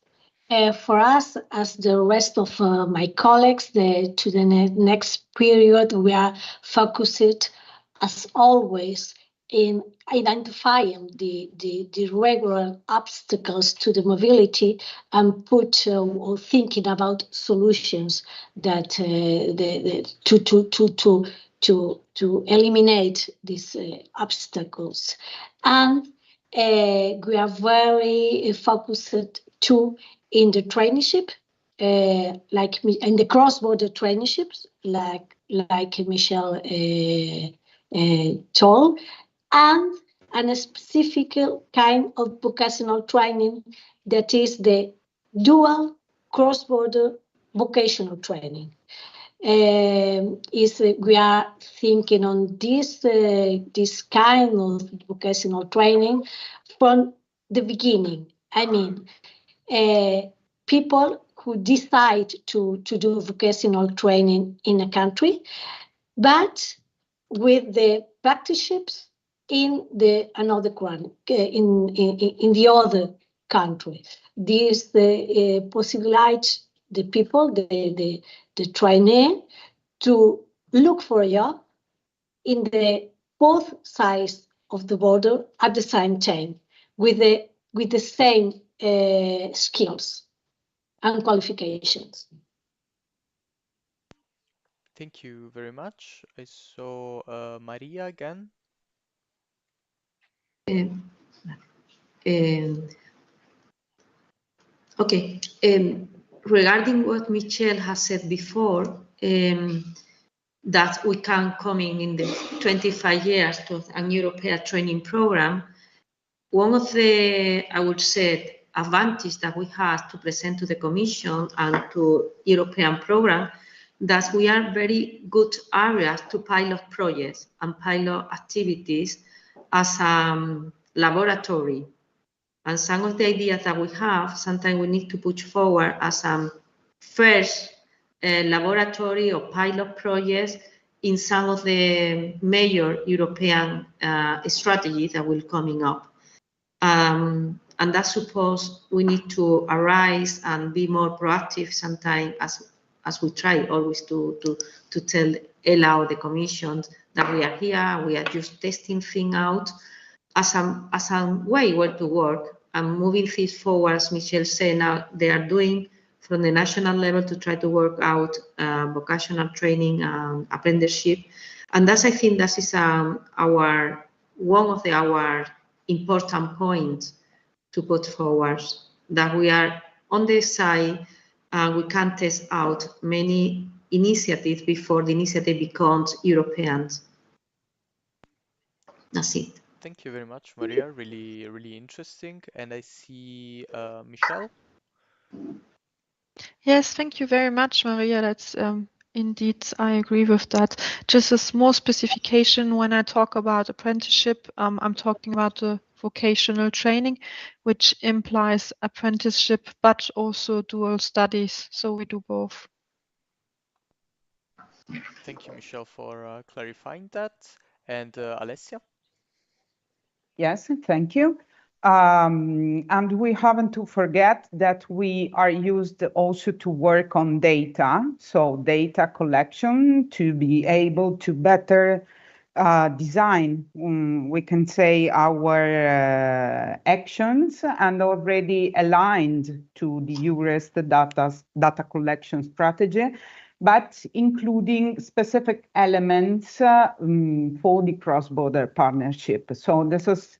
For us, as the rest of my colleagues, to the next period, we are focused, as always, in identifying the regular obstacles to the mobility and thinking about solutions that to eliminate these obstacles. And we are very focused too in the traineeship, like in the cross-border traineeships, like Michelle told, and a specific kind of vocational training that is the dual cross-border vocational training. We are thinking on this kind of vocational training from the beginning. I mean, people who decide to do vocational training in a country, but with the practiceships in the another in the other country. This possibility the people, the trainee, to look for a job in the both sides of the border at the same time with the same skills and qualifications. Thank you very much. I saw Maria again. Okay. Regarding what Michelle has said before, that we can come in the 25 years to an European training program, one of the, I would say, advantage that we have to present to the Commission and to European program, that we are very good areas to pilot projects and pilot activities as a laboratory. And some of the ideas that we have, sometimes we need to push forward as a first laboratory or pilot projects in some of the major European strategies that will coming up. And that suppose we need to arise and be more proactive sometimes as we try always to allow the Commission that we are here, we are just testing things out as a way where to work and moving things forward. As Michelle said, now they are doing from the national level to try to work out vocational training and apprenticeship. And that's, I think, that is one of our important points to put forward, that we are on the side and we can test out many initiatives before the initiative becomes European. That's it. Thank you very much, Maria. Really, really interesting. And I see Michelle. Yes, thank you very much, Maria. That's indeed, I agree with that. Just a small specification when I talk about apprenticeship, I'm talking about the vocational training, which implies apprenticeship, but also dual studies. So we do both. Thank you, Michelle, for clarifying that. And Alessia? Yes, thank you. And we haven't to forget that we are used also to work on data. So data collection to be able to better design, we can say, our actions, and already aligned to the EURES data collection strategy, but including specific elements for the cross-border partnership. So this is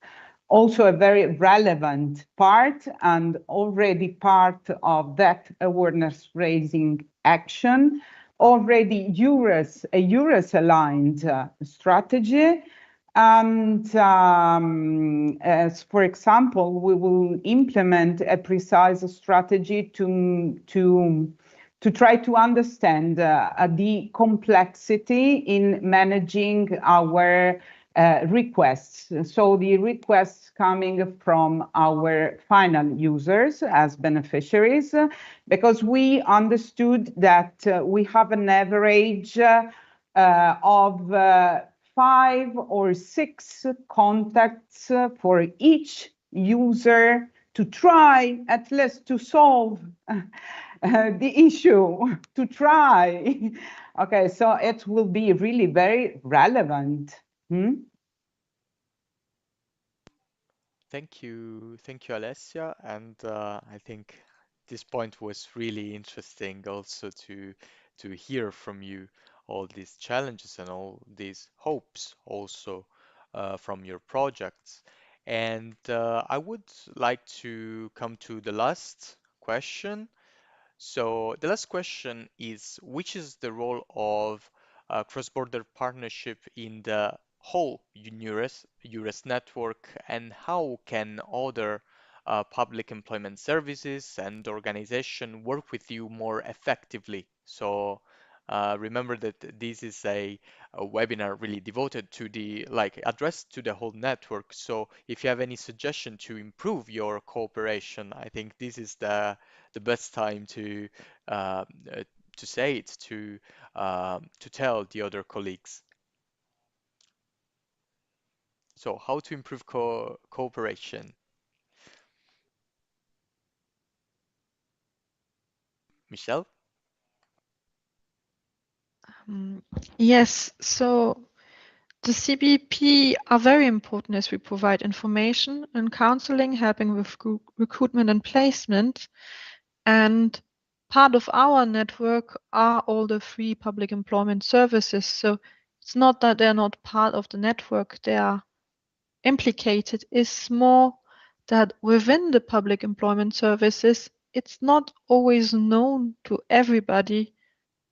also a very relevant part and already part of that awareness raising action. Already a EURES aligned strategy. And as for example, we will implement a precise strategy to try to understand the complexity in managing our requests. So the requests coming from our final users as beneficiaries, because we understood that we have an average of 5 or 6 contacts for each user to try at least to solve the issue, to try. Okay, so it will be really very relevant. Thank you, Alessia. And I think this point was really interesting also to hear from you all these challenges and all these hopes also from your projects. And I would like to come to the last question. So the last question is, which is the role of cross-border partnership in the whole EURES network, and how can other public employment services and organizations work with you more effectively? So remember that this is a webinar really devoted to addressed to the whole network. So if you have any suggestion to improve your cooperation, I think this is the best time to say it, to tell the other colleagues. So how to improve cooperation? Michelle? Yes, so the CBP are very important as we provide information and counseling, helping with recruitment and placement. And part of our network are all the free public employment services. So it's not that they're not part of the network, they are implicated. It's more that within the public employment services, it's not always known to everybody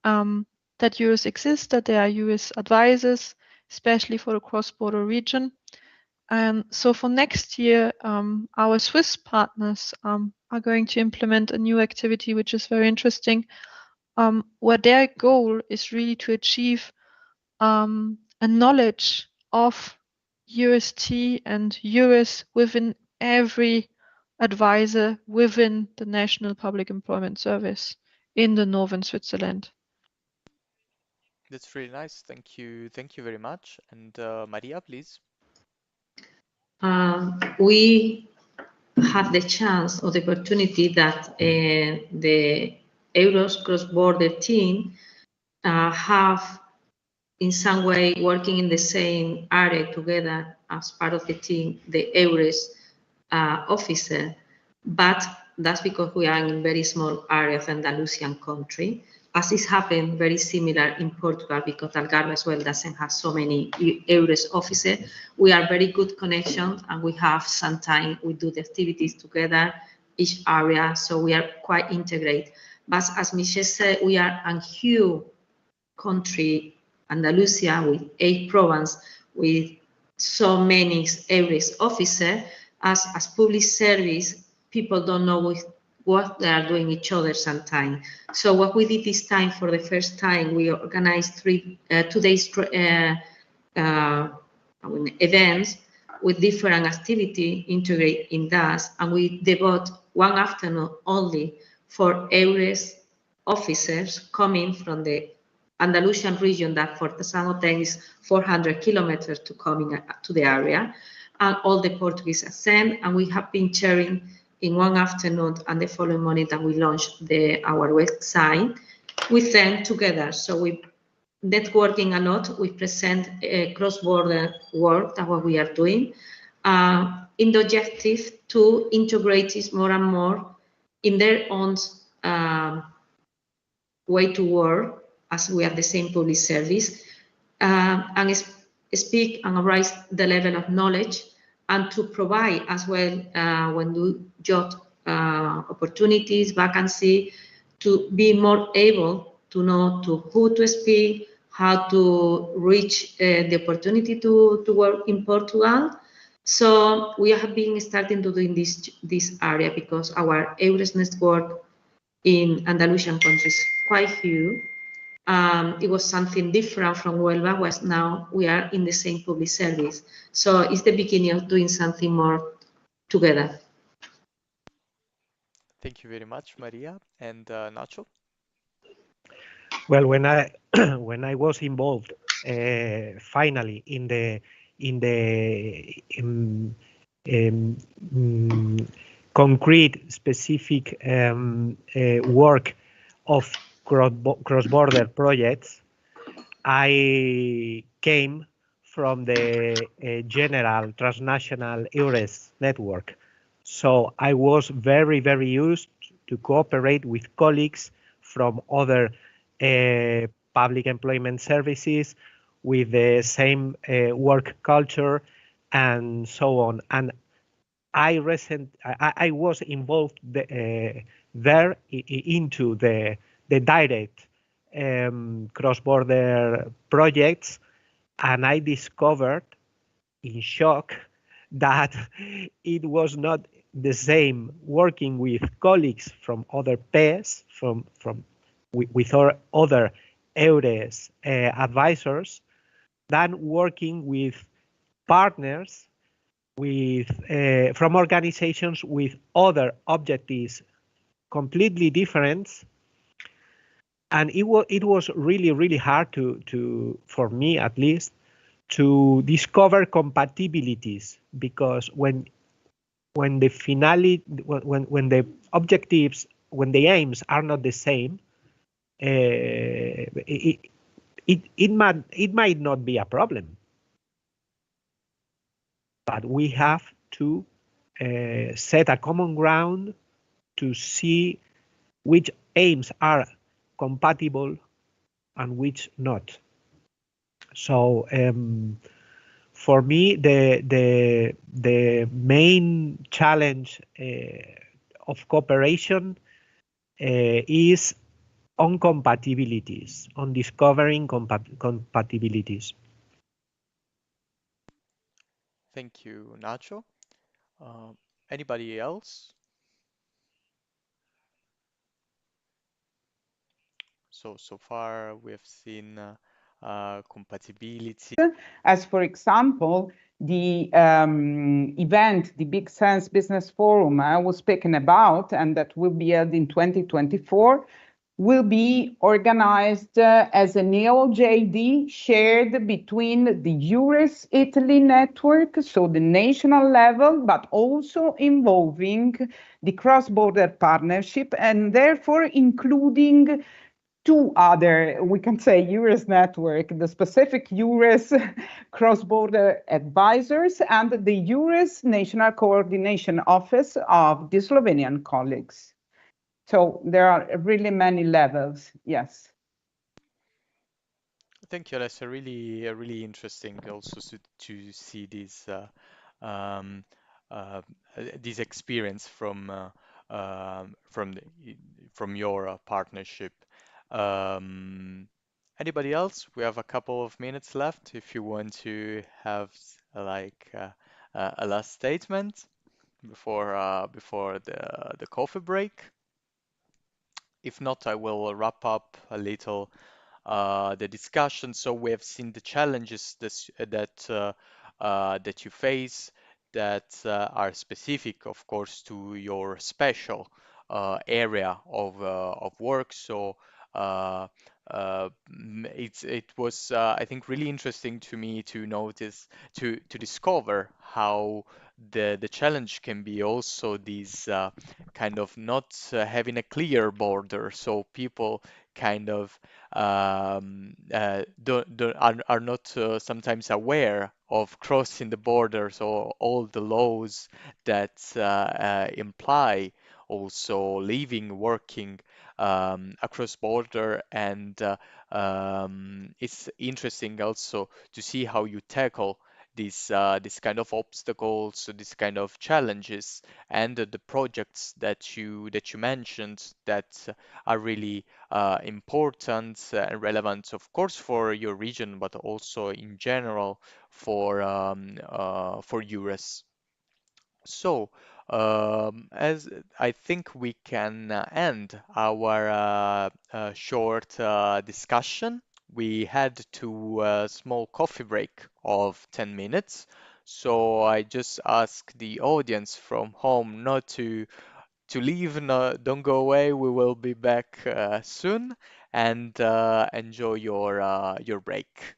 that EURES exists, that there are EURES advisors, especially for the cross-border region. And so for next year, our Swiss partners are going to implement a new activity, which is very interesting, where their goal is really to achieve a knowledge of EURES-T and EURES within every advisor within the National Public Employment Service in the northern Switzerland. That's really nice. Thank you. Thank you very much. And Maria, please. We have the chance or the opportunity that the EURES cross-border team have in some way working in the same area together as part of the team, the EURES officer, but that's because we are in a very small area of Andalusian country, as is happened very similar in Portugal, because Algarve as well doesn't have so many EURES officers. We are very good connections, and we have some time, we do the activities together, each area, so we are quite integrated. But as Michelle said, we are a huge country, Andalusia, with 8 provinces, with so many EURES officers. As public service, people don't know what they are doing each other sometimes. So what we did this time, for the first time, we organized 2 days events with different activity integrated in that, and we devote 1 afternoon only for EURES officers coming from the Andalusian region, that for some of them is 400 kilometers to coming to the area, and all the Portuguese accent, and we have been sharing in 1 afternoon and the following morning that we launched our website with them together. So we networking a lot. We present cross-border work, that what we are doing, in the objective to integrate it more and more in their own way to work, as we are the same public service, and speak and raise the level of knowledge, and to provide as well when do job opportunities, vacancy, to be more able to know to who to speak, how to reach the opportunity to work in Portugal. So we have been starting to do in this area, because our EURES network in Andalusian countries quite huge. It was something different from Huelva, was now we are in the same public service. So it's the beginning of doing something more together. Thank you very much, Maria. And Nacho? Well, when I when I was involved finally in the concrete specific work of cross-border projects, I came from the general transnational EURES network. So I was very, very used to cooperate with colleagues from other public employment services with the same work culture and so on. And I was involved there into the direct cross-border projects, and I discovered in shock that it was not the same working with colleagues from other pairs, with other EURES advisors, than working with partners from organizations with other objectives completely different. And it was really, really hard for me at least, to discover compatibilities, because when the objectives, when the aims are not the same, it might not be a problem, but we have to set a common ground to see which aims are compatible and which not. So for me, the main challenge of cooperation is on compatibilities, on discovering compatibilities. Thank you, Nacho. Anybody else? So far we've seen compatibility. As for example, the event, the Big Sense Business Forum I was speaking about, and that will be held in 2024, will be organized as an EOJD shared between the EURES Italy network, so the national level, but also involving the cross-border partnership, and therefore including two other, we can say, EURES network, the specific EURES cross-border advisors and the EURES National Coordination Office of the Slovenian colleagues. So there are really many levels, yes. Thank you. That's really interesting also to see this this experience from your partnership. Anybody else? We have a couple of minutes left if you want to have like a last statement before the coffee break. If not, I will wrap up a little the discussion. So we have seen the challenges that you face that are specific, of course, to your special area of work. So it was I think really interesting to me to notice to discover how the challenge can be also these kind of not having a clear border. So people kind of are not sometimes aware of crossing the borders or all the laws that imply also living, working across border, and it's interesting also to see how you tackle this kind of obstacles, this kind of challenges, and the projects that you mentioned that are really important and relevant, of course, for your region, but also in general for EURES. So, as I think we can end our short discussion. We had to a small coffee break of 10 minutes. So I just ask the audience from home not to leave, no, don't go away. We will be back soon, and enjoy your break.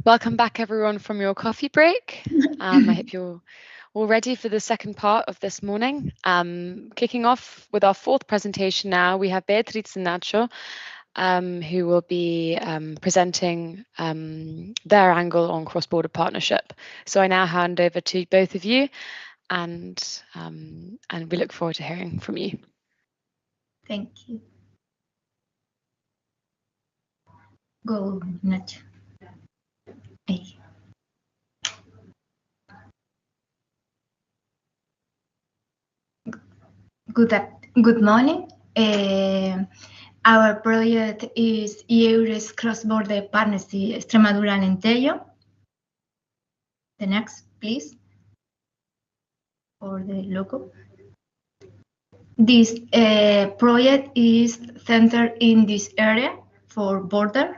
Welcome back, everyone, from your coffee break. I hope you're all ready for the second part of this morning. Kicking off with our fourth presentation now, we have Beatriz and Nacho, who will be presenting their angle on cross-border partnership. So I now hand over to both of you, and we look forward to hearing from you. Thank you. Go, Nacho. Hey. Good morning. Our project is EURES Cross-border Partnership Extremadura-Alentejo. The next, please, or the logo. This project is centered in this area for border.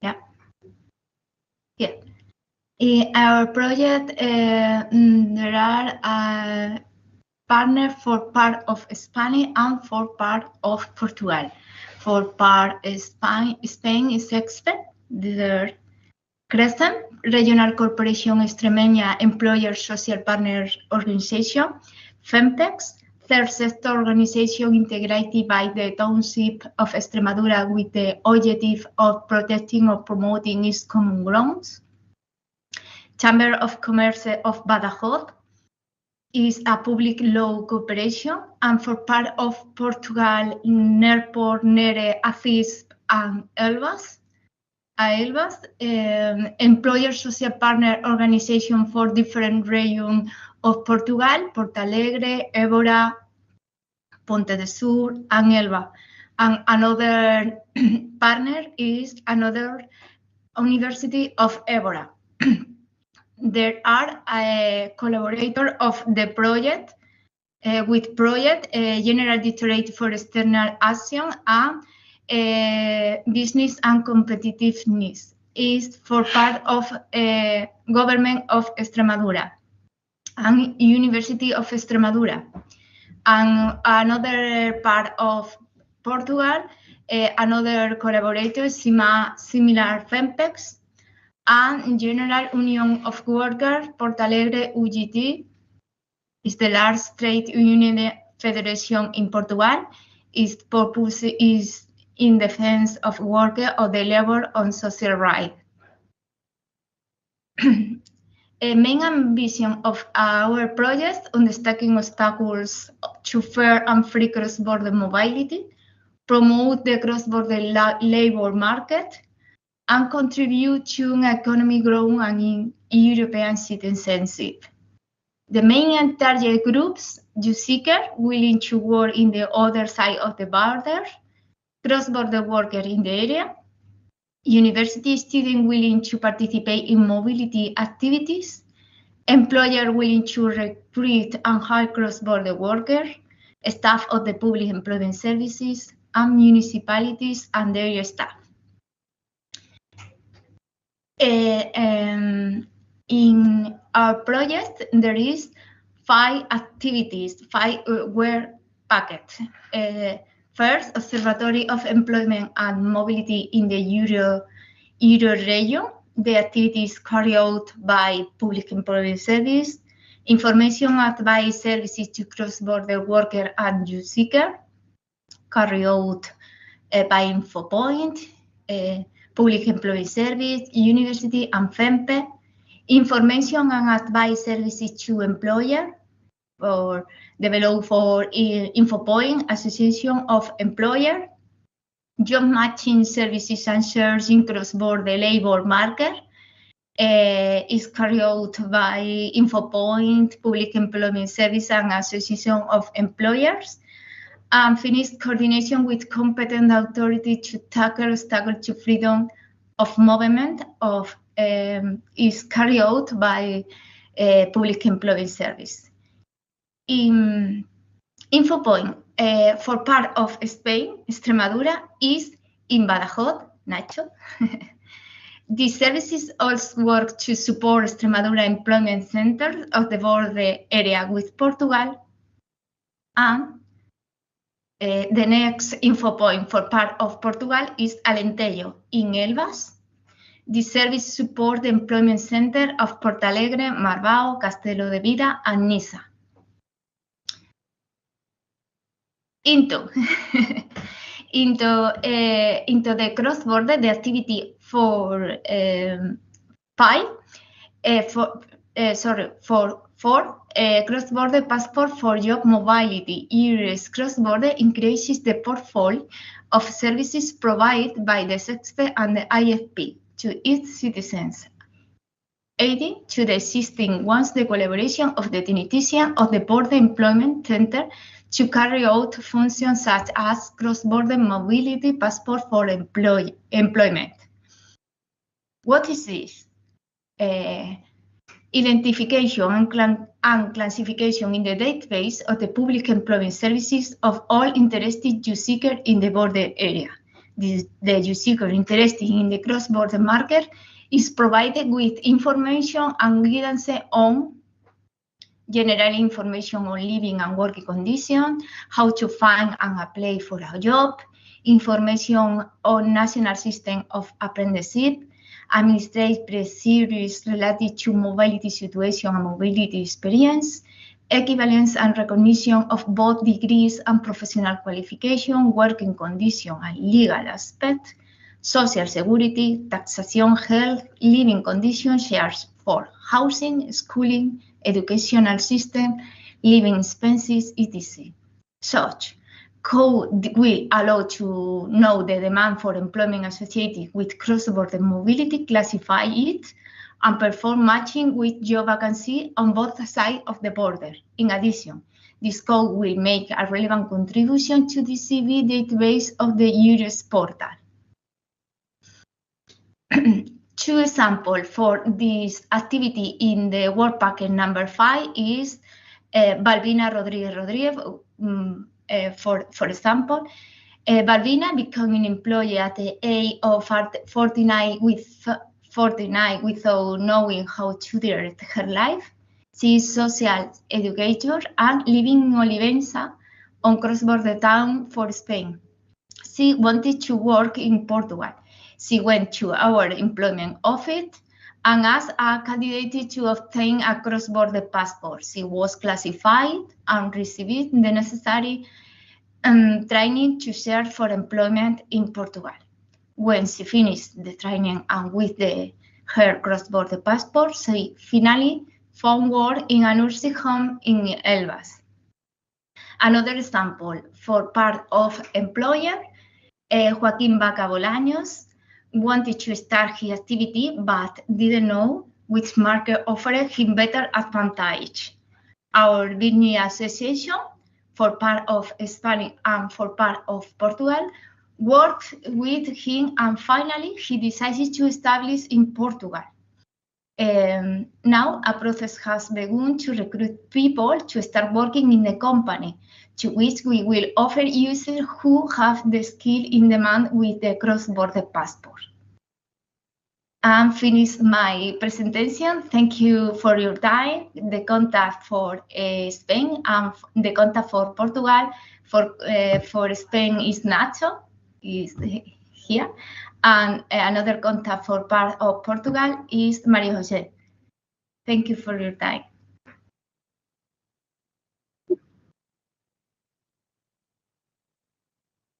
Yeah. In our project, there are partners for part of Spain and for part of Portugal. For part Spain is EXPE, the Crescent, Regional Corporation Extremeña Employer Social Partners Organization, FEMPEX, third sector organization integrated by the Township of Extremadura with the objective of protecting or promoting its common grounds. Chamber of Commerce of Badajoz is a public law cooperation, and for part of Portugal, NERPOR, NERE, AFISP, and ELBAS, Employer Social Partner Organization for different regions of Portugal, Porto Alegre, Évora, Ponte de Sur, and Elba. And another partner is another University of Évora. There are a collaborator of the project with project General Directorate for External Action and Business and Competitiveness is for part of Government of Extremadura and University of Extremadura. And another part of Portugal, another collaborator, similar FEMPEX, and General Union of Workers, Porto Alegre, UGT, is the largest trade union federation in Portugal. Its purpose is in defense of workers or the labor on social rights. A main ambition of our project on stacking obstacles to fair and free cross-border mobility, promote the cross-border labor market, and contribute to an economy growth and in European citizenship. The main target groups, job seekers willing to work in the other side of the border, cross-border workers in the area, university students willing to participate in mobility activities, employers willing to recruit and hire cross-border workers, staff of the public employment services, and municipalities and their staff. In our project, there is 5 activities, 5 work packets. First, Observatory of Employment and Mobility in the Euro region. The activities carried out by Public Employment Service, information advice services to cross-border workers and job seekers, carried out by InfoPoint, Public Employee Service, University, and FEMPE, information and advice services to employers, or developed for InfoPoint, Association of Employers, job matching services and searching cross-border labor market, is carried out by InfoPoint, Public Employment Service, and Association of Employers, and finished coordination with competent authority to tackle obstacles to freedom of movement is carried out by Public Employment Service. In InfoPoint, for part of Spain, Extremadura is in Badajoz, Nacho. These services also work to support Extremadura employment centers of the border area with Portugal, and The next info point for part of Portugal is Alentejo in Elvas. The service supports the employment center of Portalegre, Marbao, Castelo de Vida, and Niza. Into the cross-border, the activity for cross-border passport for job mobility. EURES Cross-border increases the portfolio of services provided by the SEXTE and the IFP to its citizens, aiding to the existing ones the collaboration of the technician of the border employment center to carry out functions such as cross-border mobility passport for employment. What is this? Identification and classification in the database of the public employment services of all interested job seekers in the border area. The job seeker interested in the cross-border market is provided with information and guidance on general information on living and working conditions, how to find and apply for a job, information on national system of apprenticeship, administrative procedures related to mobility situation and mobility experience, equivalence and recognition of both degrees and professional qualification, working condition and legal aspect, social security, taxation, health, living conditions, shares for housing, schooling, educational system, living expenses, etc. Such code will allow to know the demand for employment associated with cross-border mobility, classify it, and perform matching with job vacancy on both sides of the border. In addition, this code will make a relevant contribution to the CV database of the EURES portal. Two examples for this activity in the work packet number 5 is Balbina Rodriguez, for example. Balbina becoming employee at the age of 49 without knowing how to direct her life. She is social educator and living in Olivenza on cross-border town for Spain. She wanted to work in Portugal. She went to our employment office and asked a candidate to obtain a cross-border passport. She was classified and received the necessary training to search for employment in Portugal. When she finished the training and with her cross-border passport, she finally found work in a nursing home in Elvas. Another example for part of employer, Joaquín Vaca Bolaños wanted to start his activity but didn't know which market offered him better advantage. Our business association, for part of Spain and for part of Portugal, worked with him and finally he decided to establish in Portugal. Now a process has begun to recruit people to start working in the company, to which we will offer users who have the skill in demand with the cross-border passport. And finish my presentation. Thank you for your time. The contact for Spain and the contact for Portugal for Spain is Nacho, is here. And another contact for part of Portugal is Maria Jose. Thank you for your time.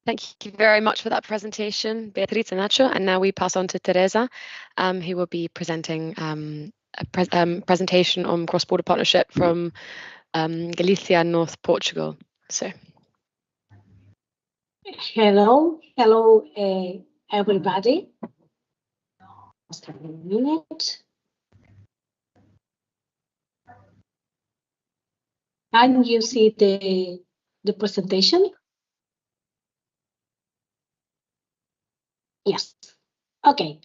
Thank you very much for that presentation, Beatriz and Nacho. And now we pass on to Teresa, who will be presenting a presentation on cross-border partnership from Galicia-North Portugal. So, hello, everybody. Just a minute. Can you see the presentation? Yes. Okay.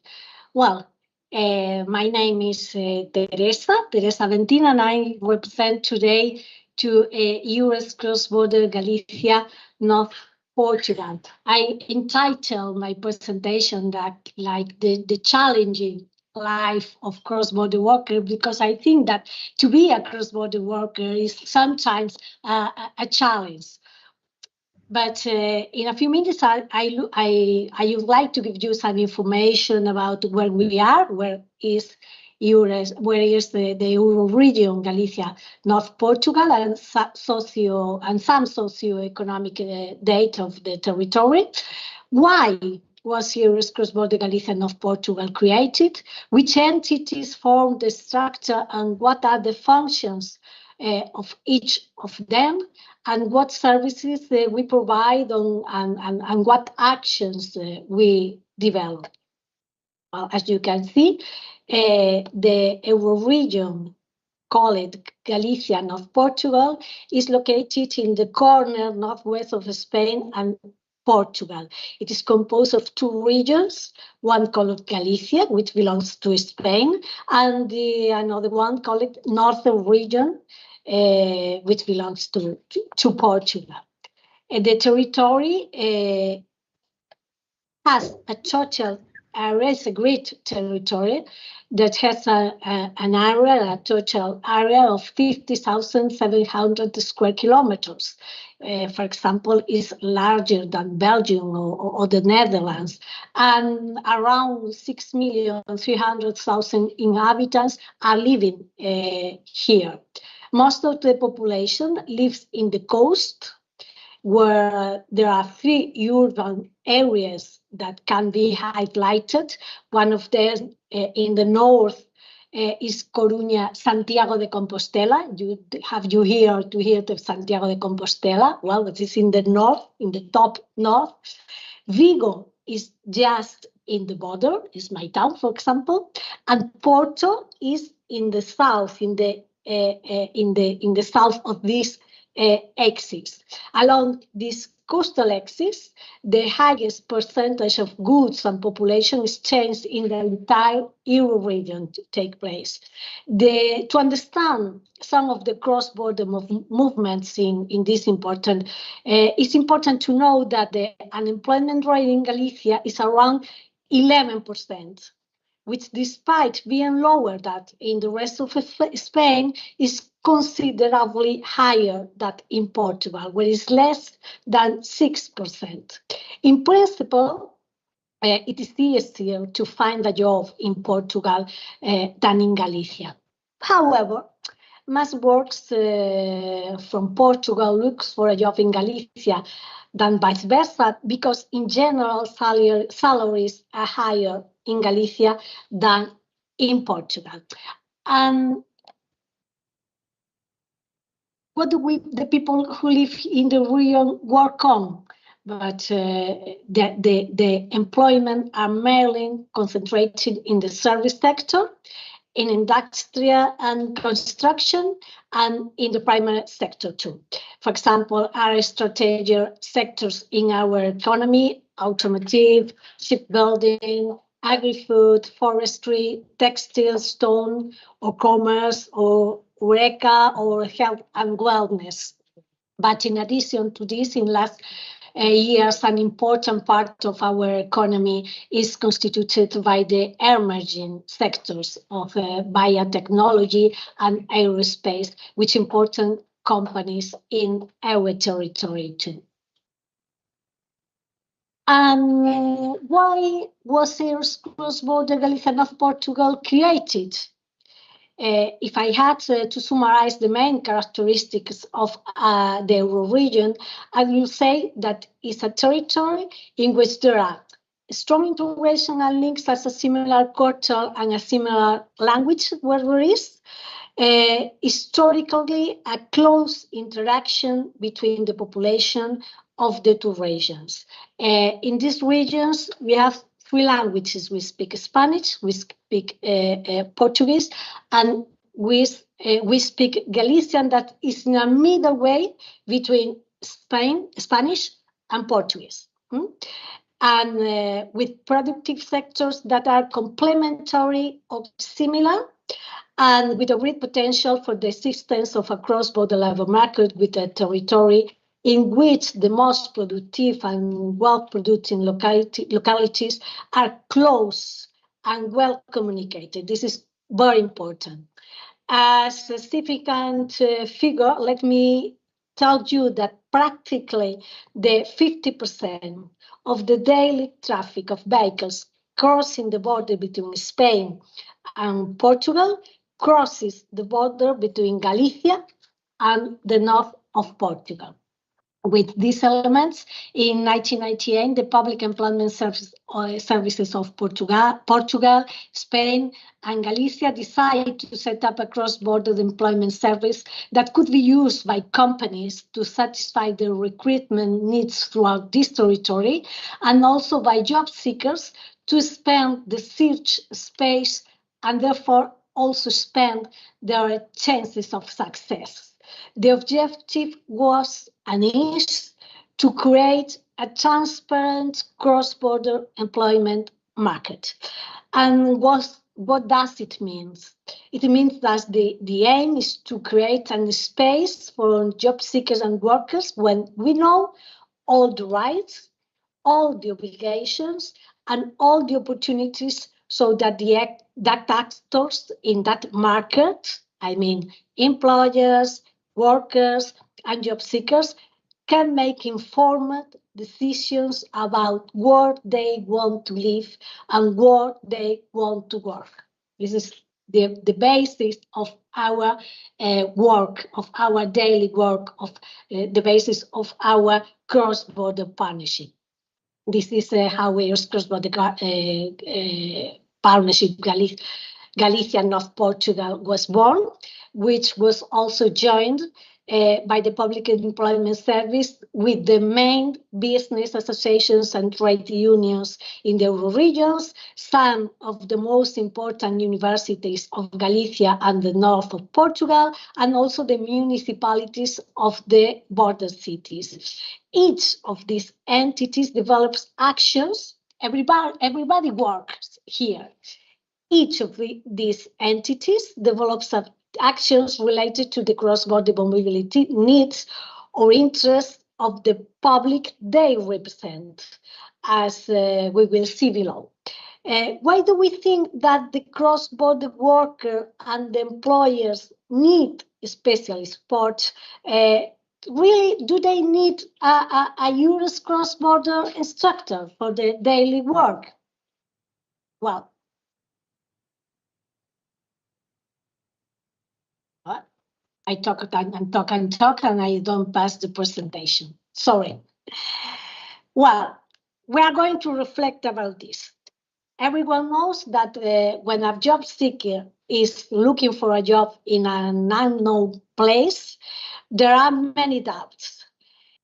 Well, my name is Teresa Ventin, and I represent today to EURES Cross-border Galicia-North Portugal. I entitled my presentation that like the challenging life of cross-border worker, because I think that to be a cross-border worker is sometimes a challenge. But in a few minutes, I would like to give you some information about where we are, where is EURES, where is the Euro region, Galicia, North Portugal, and some socio-economic data of the territory. Why was EURES Cross-border Galicia North Portugal created? Which entities form the structure, and what are the functions of each of them? And what services we provide and what actions we develop. Well, as you can see, the Euro region, called Galicia North Portugal, is located in the corner northwest of Spain and Portugal. It is composed of two regions, one called Galicia, which belongs to Spain, and another one called Northern region, which belongs to Portugal. The territory has a total area, it's a great territory that has a total area of 50,700 square kilometers. For example, is larger than Belgium or the Netherlands, and around 6,300,000 inhabitants are living here. Most of the population lives in the coast, where there are 3 urban areas that can be highlighted. One of them in the north is Coruña, Santiago de Compostela. Have you here to hear of Santiago de Compostela? Well, it is in the north, in the top north. Vigo is just in the border, is my town, for example, and Porto is in the south, in the south of this axis. Along this coastal axis, the highest percentage of goods and population exchange in the entire Euro region to take place. To understand some of the cross-border movements in this important, it's important to know that the unemployment rate in Galicia is around 11%. Which, despite being lower than in the rest of Spain, is considerably higher than in Portugal, where it's less than 6%. In principle, it is easier to find a job in Portugal than in Galicia. However, most works from Portugal looks for a job in Galicia than vice versa, because in general salaries are higher in Galicia than in Portugal. And what do the people who live in the region work on? But the employment are mainly concentrated in the service sector, in industrial and construction, and in the primary sector too. For example, our strategic sectors in our economy: automotive, shipbuilding, agri-food, forestry, textile, stone, or commerce, or HoReCa, or health and wellness. But in addition to this, in last years, an important part of our economy is constituted by the emerging sectors of biotechnology and aerospace, which important companies in our territory too. And why was EURES Cross-border Galicia North Portugal created? If I had to summarize the main characteristics of the Euro region, I will say that it's a territory in which there are strong integration and links as a similar culture and a similar language where there is. Historically, a close interaction between the population of the two regions. In these regions, we have 3 languages. We speak Spanish, we speak Portuguese, and we speak Galician, that is in a middle way between Spanish and Portuguese. And with productive sectors that are complementary or similar, and with a great potential for the existence of a cross-border labor market with a territory in which the most productive and well-producing localities are close and well communicated. This is very important. As a significant figure, let me tell you that practically the 50% of the daily traffic of vehicles crossing the border between Spain and Portugal crosses the border between Galicia and the north of Portugal. With these elements, in 1998, the Public Employment Services of Portugal, Spain, and Galicia decided to set up a cross-border employment service that could be used by companies to satisfy their recruitment needs throughout this territory, and also by job seekers to expand the search space and therefore also expand their chances of success. The objective was and is to create a transparent cross-border employment market. And what does it mean? It means that the aim is to create a space for job seekers and workers when we know all the rights, all the obligations, and all the opportunities so that that actors in that market, I mean employers, workers, and job seekers, can make informed decisions about where they want to live and where they want to work. This is the basis of our work, of our daily work, of the basis of our cross-border partnership. This is how EURES Cross-border Partnership Galicia-North Portugal was born, which was also joined by the Public Employment Service with the main business associations and trade unions in the Euro regions, some of the most important universities of Galicia and the north of Portugal, and also the municipalities of the border cities. Each of these entities develops actions. Everybody works here. Each of these entities develops actions related to the cross-border mobility needs or interests of the public they represent, as we will see below. Why do we think that the cross-border worker and the employers need special support? Really, do they need a EURES cross-border instructor for their daily work? Well, I talk and I don't pass the presentation. Sorry. Well, we are going to reflect about this. Everyone knows that when a job seeker is looking for a job in an unknown place, there are many doubts,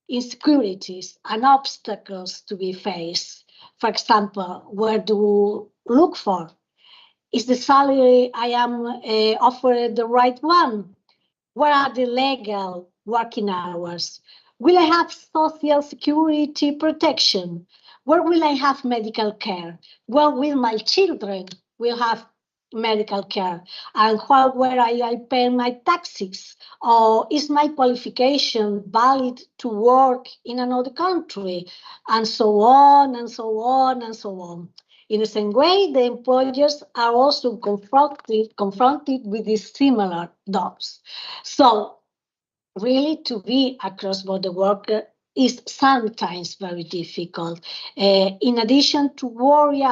insecurities, and obstacles to be faced. For example, where to look for? Is the salary I am offered the right one? Where are the legal working hours? Will I have social security protection? Where will I have medical care? Where will my children will have medical care? And where I pay my taxes? Or is my qualification valid to work in another country? And so on, and so on, and so on. In the same way, the employers are also confronted with these similar doubts. So, really, to be a cross-border worker is sometimes very difficult. In addition to worry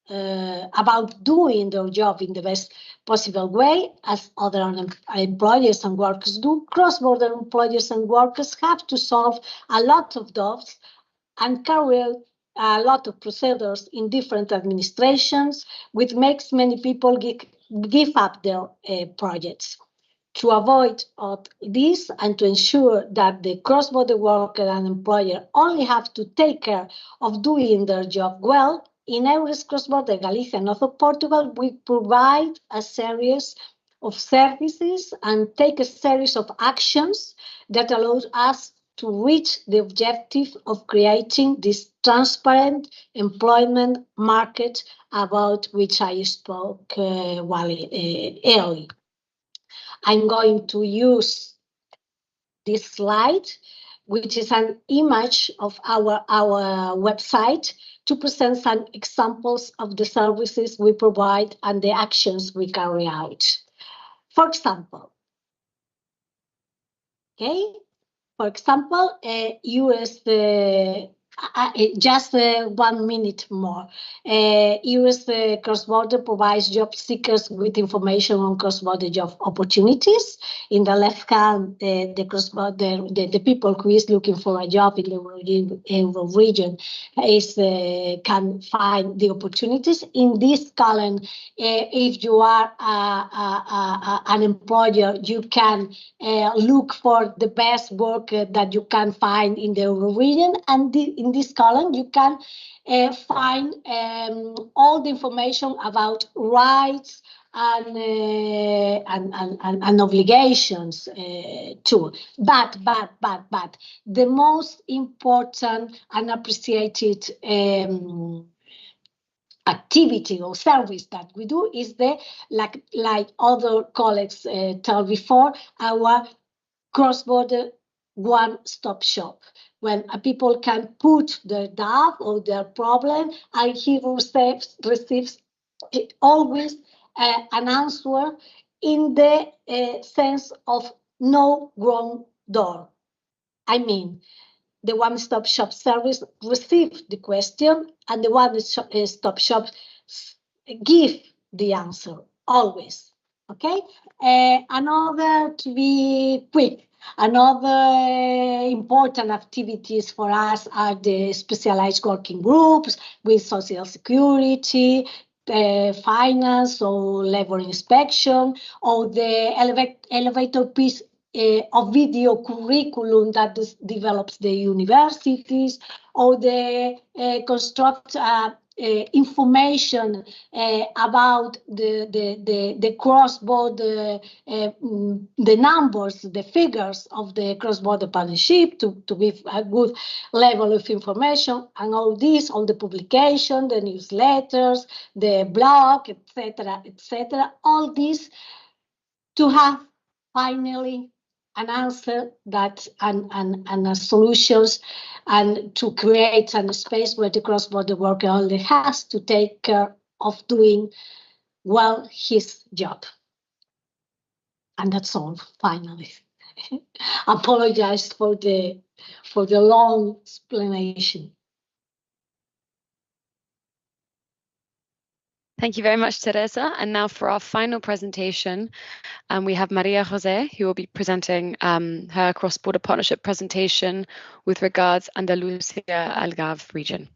about doing their job in the best possible way, as other employers and workers do, cross-border employers and workers have to solve a lot of doubts and carry out a lot of procedures in different administrations, which makes many people give up their projects. To avoid this and to ensure that the cross-border worker and employer only have to take care of doing their job well, in EURES Cross-border Galicia-North of Portugal, we provide a series of services and take a series of actions that allows us to reach the objective of creating this transparent employment market about which I spoke earlier. I'm going to use this slide, which is an image of our website, to present some examples of the services we provide and the actions we carry out. For example, okay, For example, just 1 minute more. EURES Cross-border provides job seekers with information on cross-border job opportunities. In the left hand, the cross-border, the people who is looking for a job in the Euro region can find the opportunities. In this column, if you are an employer, you can look for the best work that you can find in the Euro region, and in this column you can find all the information about rights and obligations too. But the most important and appreciated activity or service that we do is like other colleagues told before, our cross-border one-stop shop, when people can put their doubt or their problem, and he receives always an answer in the sense of no wrong door. I mean, the one-stop shop service receives the question, and the one-stop shop give the answer always. Okay. Another, to be quick, another important activities for us are the specialized working groups with social security, finance or labor inspection, or the elevator piece of video curriculum that develops the universities, or the construct information about the cross-border, the numbers, the figures of the cross-border partnership to give a good level of information, and all this, all the publication, the newsletters, the blog, etc., all this to have finally an answer that and solutions, and to create a space where the cross-border worker only has to take care of doing well his job. And that's all, finally. Apologize for the long explanation. Thank you very much, Teresa. And now for our final presentation, we have Maria Jose, who will be presenting her cross-border partnership presentation with regards Andalusia-Algarve region.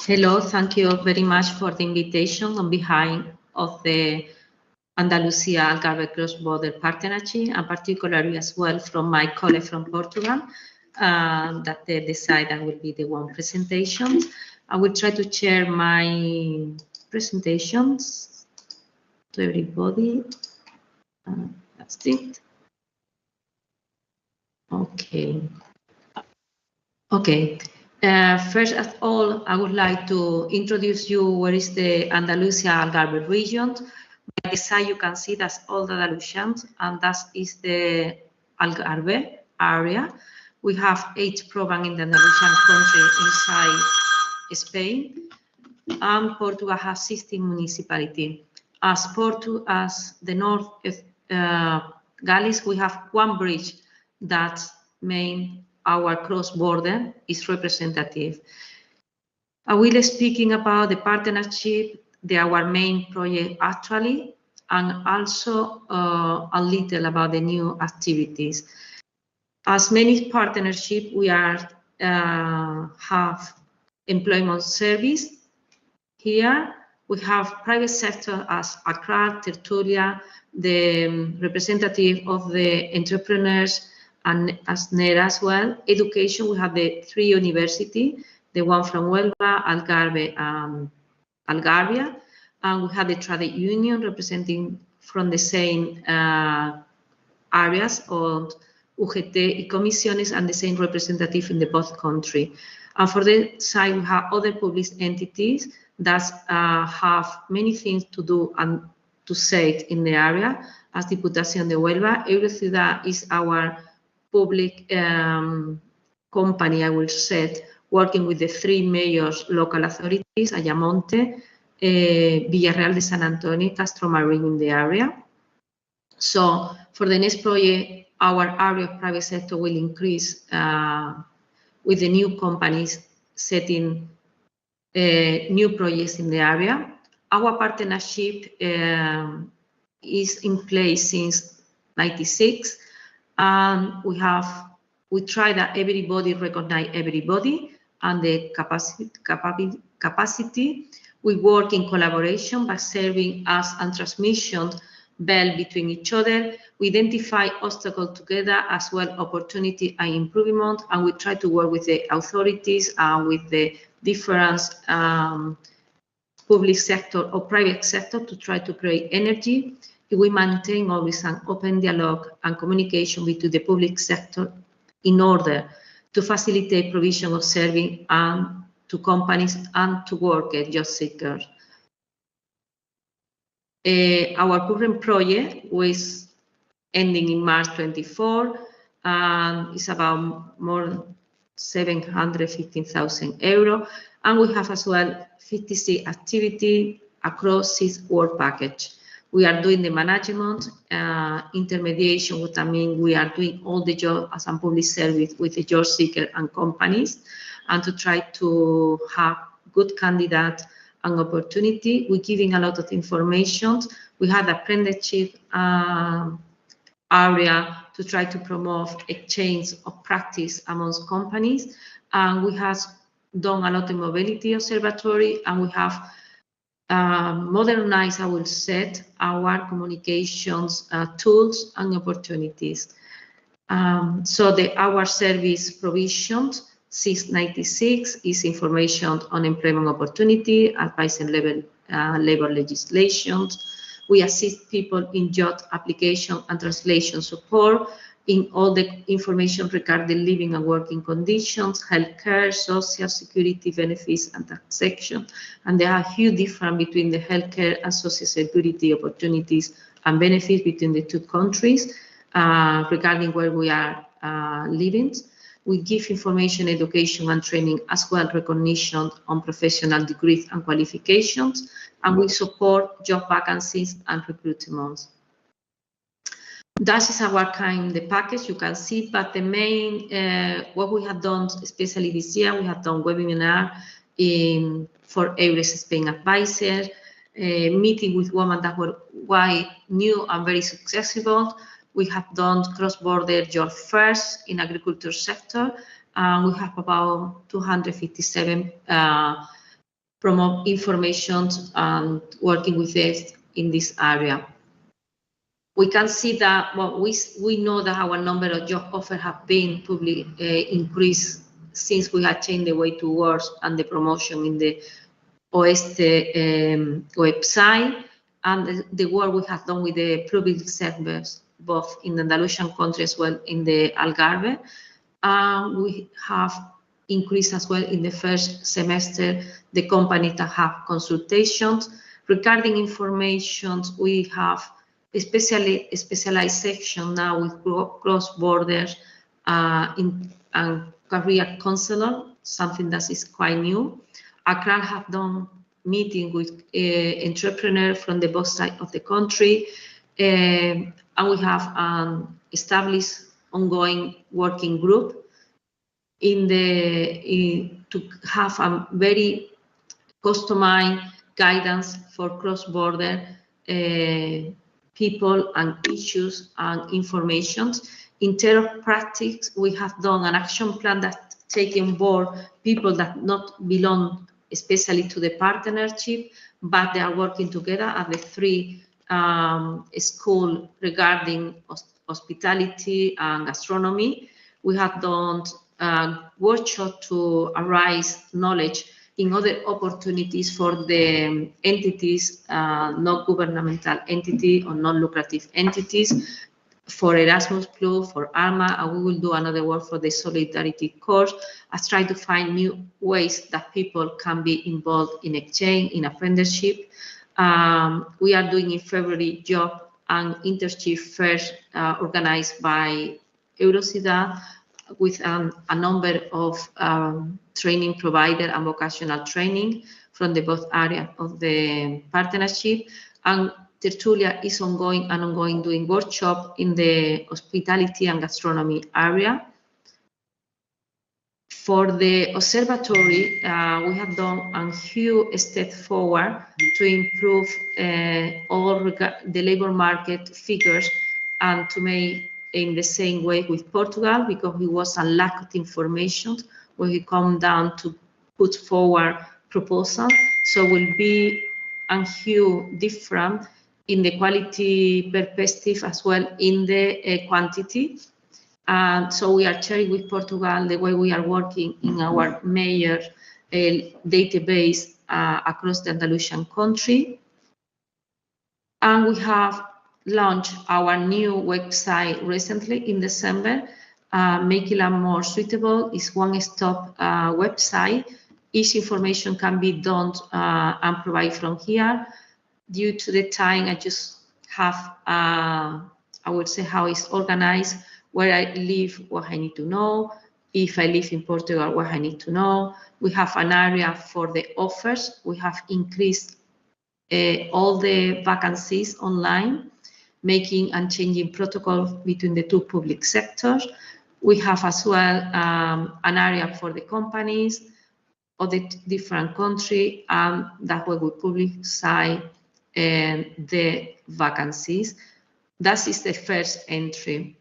Hello, thank you very much for the invitation on behalf of the Andalusia-Algarve cross-border partnership, and particularly as well from my colleague from Portugal, that they decide I will be the one presentation. I will try to share my presentations to everybody. That's it. Okay. Okay. First of all, I would like to introduce you where is the Andalusia-Algarve region. By the side, you can see that's all the Andalusians, and that is the Algarve area. We have 8 programs in the Andalusian country inside Spain, and Portugal has 16 municipalities. As the North Galicia, we have 1 bridge that our cross-border is representative. I will be speaking about the partnership, our main project actually, and also a little about the new activities. As many partnerships, we have employment service. Here we have private sector as Accra, Tertulia, the representative of the entrepreneurs, and as NERA as well. Education, we have the 3 universities, the one from Huelva, Algarve, Algarvia, and we have the trade union representing from the same areas of UGT y Comisiones, and the same representative in the both country. And for the side, we have other public entities that have many things to do and to say in the area, as Diputación de Huelva. EURES Ciudad is our public company, I will say, working with the 3 major local authorities, Ayamonte, Villarreal de San Antonio, Castro Marín in the area. So for the next project, our area of private sector will increase with the new companies setting new projects in the area. Our partnership is in place since '96, and we try that everybody recognize everybody and the capacity. We work in collaboration by serving as and transmission bell between each other. We identify obstacles together as well opportunity and improvement, and we try to work with the authorities and with the different public sector or private sector to try to create energy. We maintain always an open dialogue and communication between the public sector in order to facilitate provision of service and to companies and to workers, job seekers. Our current project was ending in March 24, and it's about more than 715,000 euros. And we have as well 56 activity across 6 work package. We are doing the management, intermediation, what I mean, we are doing all the job as a public service with the job seeker and companies, and to try to have good candidate and opportunity. We're giving a lot of information. We had apprenticeship area to try to promote exchange of practice amongst companies. And we have done a lot of mobility observatory, and we have modernized, I will say, our communications tools and opportunities. So our service provisions since '96 is information on employment opportunity, advice and labor legislation. We assist people in job application and translation support in all the information regarding living and working conditions, healthcare, social security benefits, and taxation. And there are huge difference between the healthcare and social security opportunities and benefits between the two countries regarding where we are living. We give information, education, and training, as well as recognition on professional degrees and qualifications, and we support job vacancies and recruitment. That is our the package you can see, but the main, what we have done, especially this year, we have done webinar for EURES Spain advisors, meeting with women that were quite new and very successful. We have done cross-border job fairs in agriculture sector, and we have about 257 promote information and working with us in this area. We can see that, well, we know that our number of job offers have been publicly increased since we have changed the way to work and the promotion in the EURES-T website, and the work we have done with the public service, both in the Andalusian country as well in the Algarve. We have increased as well in the first semester the companies that have consultations. Regarding information, we have especially a specialized section now with cross-border and career counselor, something that is quite new. Accra have done meeting with entrepreneurs from the both sides of the country, and we have established ongoing working group to have a very customized guidance for cross-border people and issues and information. In terms of practice, we have done an action plan that takes on board people that not belong especially to the partnership, but they are working together at the 3 schools regarding hospitality and gastronomy. We have done workshop to raise knowledge in other opportunities for the entities, not governmental entity or non-lucrative entities, for Erasmus Plus, for ARMA, and we will do another work for the Solidarity course, as try to find new ways that people can be involved in exchange, in apprenticeship. We are doing in February job and internship fairs organized by EURES-T with a number of training provider and vocational training from the both areas of the partnership. And Tertulia is ongoing doing workshop in the hospitality and gastronomy area. For the observatory, we have done a huge step forward to improve all the labor market figures and to make in the same way with Portugal, because it was a lack of information when we come down to put forward proposal. So will be a huge difference in the quality perspective as well in the quantity. So we are sharing with Portugal the way we are working in our major database across the Andalusian country. And we have launched our new website recently in December, making it more suitable. It's one-stop website. Each information can be done and provided from here. Due to the time, I just have, I would say, how it's organized, where I live, what I need to know. If I live in Portugal, what I need to know. We have an area for the offers. We have increased all the vacancies online, making and changing protocol between the two public sectors. We have as well an area for the companies of the different country, and that way we publicize the vacancies. That is the first entry.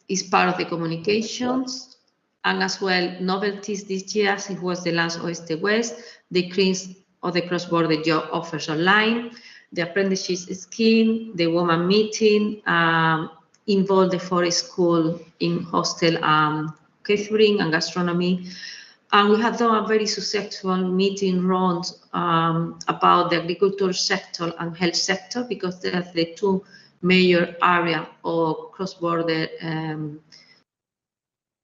Is part of the communications, and as well novelties this year. It was the launch of Oeste-West, the increase of the cross-border job offers online, the apprenticeship scheme, the woman meeting, involved the forest school in hostel catering and gastronomy. And we have done a very successful meeting round about the agricultural sector and health sector, because they are the two major area of cross-border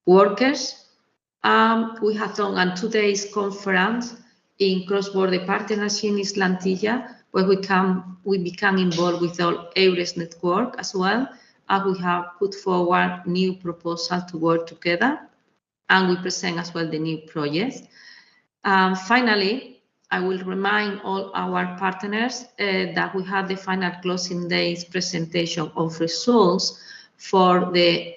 workers. We have done a 2 days conference in cross-border partnership in Islantilla, where we become involved with our EURES network as well, and we have put forward new proposal to work together, and we present as well the new projects. Finally, I will remind all our partners that we have the final closing days presentation of results for the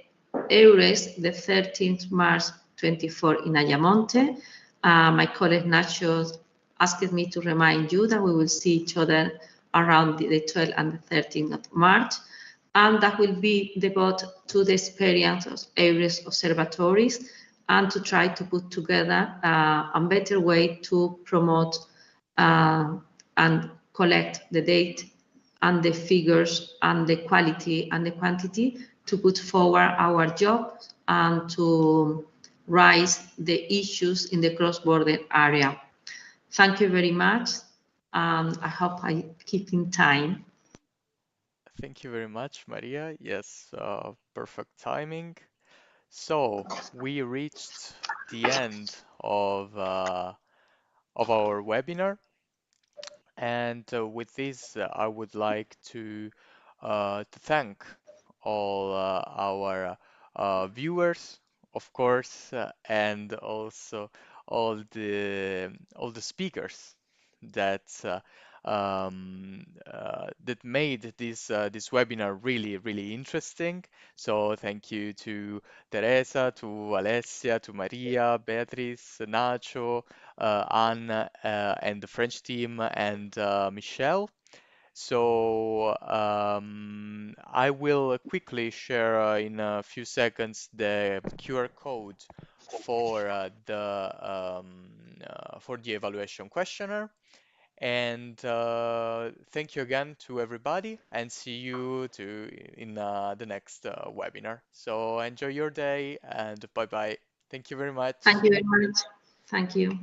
EURES, the 13th March 24 in Ayamonte. My colleague Nacho asked me to remind you that we will see each other around the 12th and the 13th of March, and that will be devoted to the experience of EURES observatories and to try to put together a better way to promote and collect the data and the figures and the quality and the quantity to put forward our job and to raise the issues in the cross-border area. Thank you very much. I hope I keep in time. Thank you very much, Maria. Yes, perfect timing. So we reached the end of our webinar, and with this, I would like to thank all our viewers, of course, and also all the speakers that that made this webinar really interesting. So thank you to Teresa, to Alessia, to Maria, Beatriz, Nacho, Anne, and the French team, and Michelle. So I will quickly share in a few seconds the QR code for the evaluation questionnaire. And thank you again to everybody, and see you in the next webinar. So enjoy your day, and bye bye. Thank you very much. Thank you very much. Thank you.